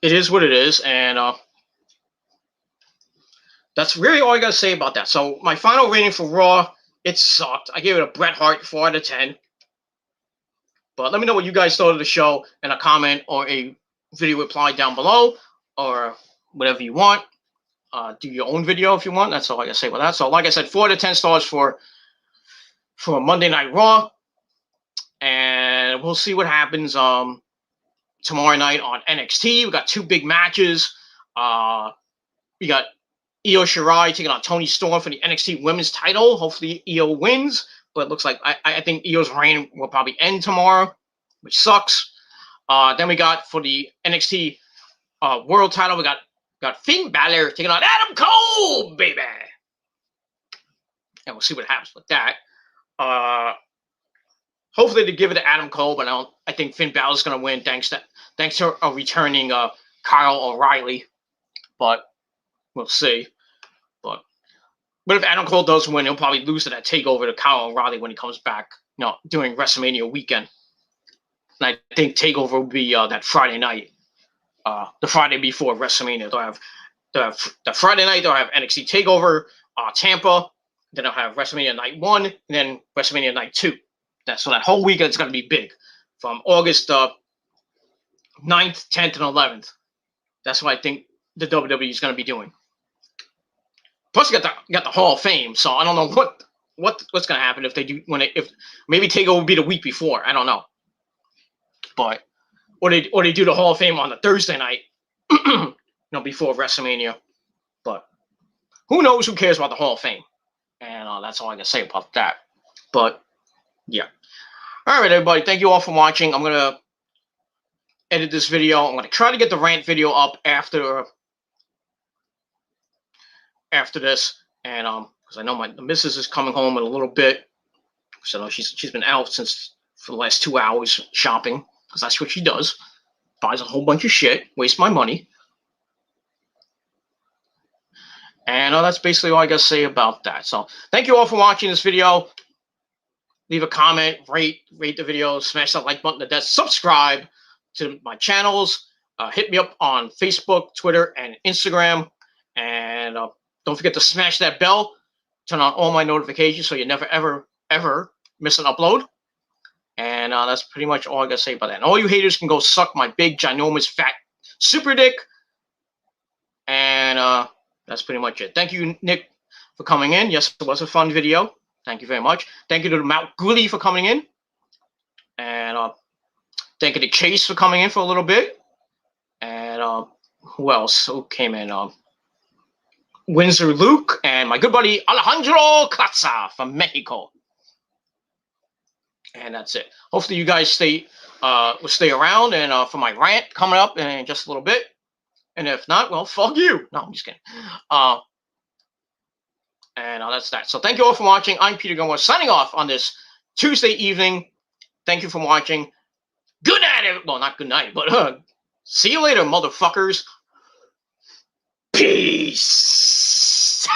it is what it is. And that's really all I gotta say about that. So my final rating for Raw, it sucked. I gave it a Bret Hart 4 out of 10. But let me know what you guys thought of the show in a comment or a video reply down below, or whatever you want. Do your own video if you want. That's all I gotta say about that. So like I said, 4 out of 10 stars for Monday Night Raw. And we'll see what happens tomorrow night on NXT. We got 2 big matches. We got Io Shirai taking on Toni Storm for the NXT Women's title. Hopefully Io wins, but it looks like I think Io's reign will probably end tomorrow, which sucks. Then we got for the NXT World title, we got Finn Balor taking on Adam Cole, baby. And we'll see what happens with that. Hopefully they give it to Adam Cole, but I think Finn Balor's going to win thanks to a returning Kyle O'Reilly. But we'll see. But if Adam Cole does win, he'll probably lose to that takeover to Kyle O'Reilly when he comes back, during WrestleMania weekend. And I think takeover will be that Friday night, the Friday before WrestleMania. They'll have the Friday night. They'll have NXT Takeover Tampa. Then they'll have WrestleMania Night 1, and then WrestleMania Night 2. So that whole weekend is going to be big, from August 9th, 10th, and 11th. That's what I think the WWE is going to be doing. Plus, you got the Hall of Fame, so I don't know what's going to happen if they do if maybe Takeover will be the week before. I don't know, but or they do the Hall of Fame on the Thursday night, before WrestleMania. But who knows? Who cares about the Hall of Fame? And that's all I can say about that. But yeah. All right, everybody. Thank you all for watching. I'm gonna edit this video. I'm gonna try to get the rant video up after this, and because I know the missus is coming home in a little bit, so she's been out for the last 2 hours shopping, because that's what she does. Buys a whole bunch of shit, wastes my money, and that's basically all I gotta say about that. So thank you all for watching this video. Leave a comment, rate the video, smash that like button to death, subscribe to my channels, hit me up on Facebook, Twitter, and Instagram, and don't forget to smash that bell, turn on all my notifications so you never, ever miss an upload. And that's pretty much all I gotta say about that. And all you haters can go suck my big, ginormous, fat super dick. And that's pretty much it. Thank you, Nick, for coming in. Yes, it was a fun video. Thank you very much. Thank you to Mount Gooley for coming in. And thank you to Chase for coming in for a little bit. And who else? Who came in? Windsor Luke, and my good buddy Alejandro Katza from Mexico. And that's it. Hopefully you guys will stay around and for my rant coming up in just a little bit. And if not, well, fuck you. No, I'm just kidding. And that's that. So thank you all for watching. I'm Peter Gilmore signing off on this Tuesday evening. Thank you for watching. Good night. Well, not good night, but see you later, motherfuckers. Peace.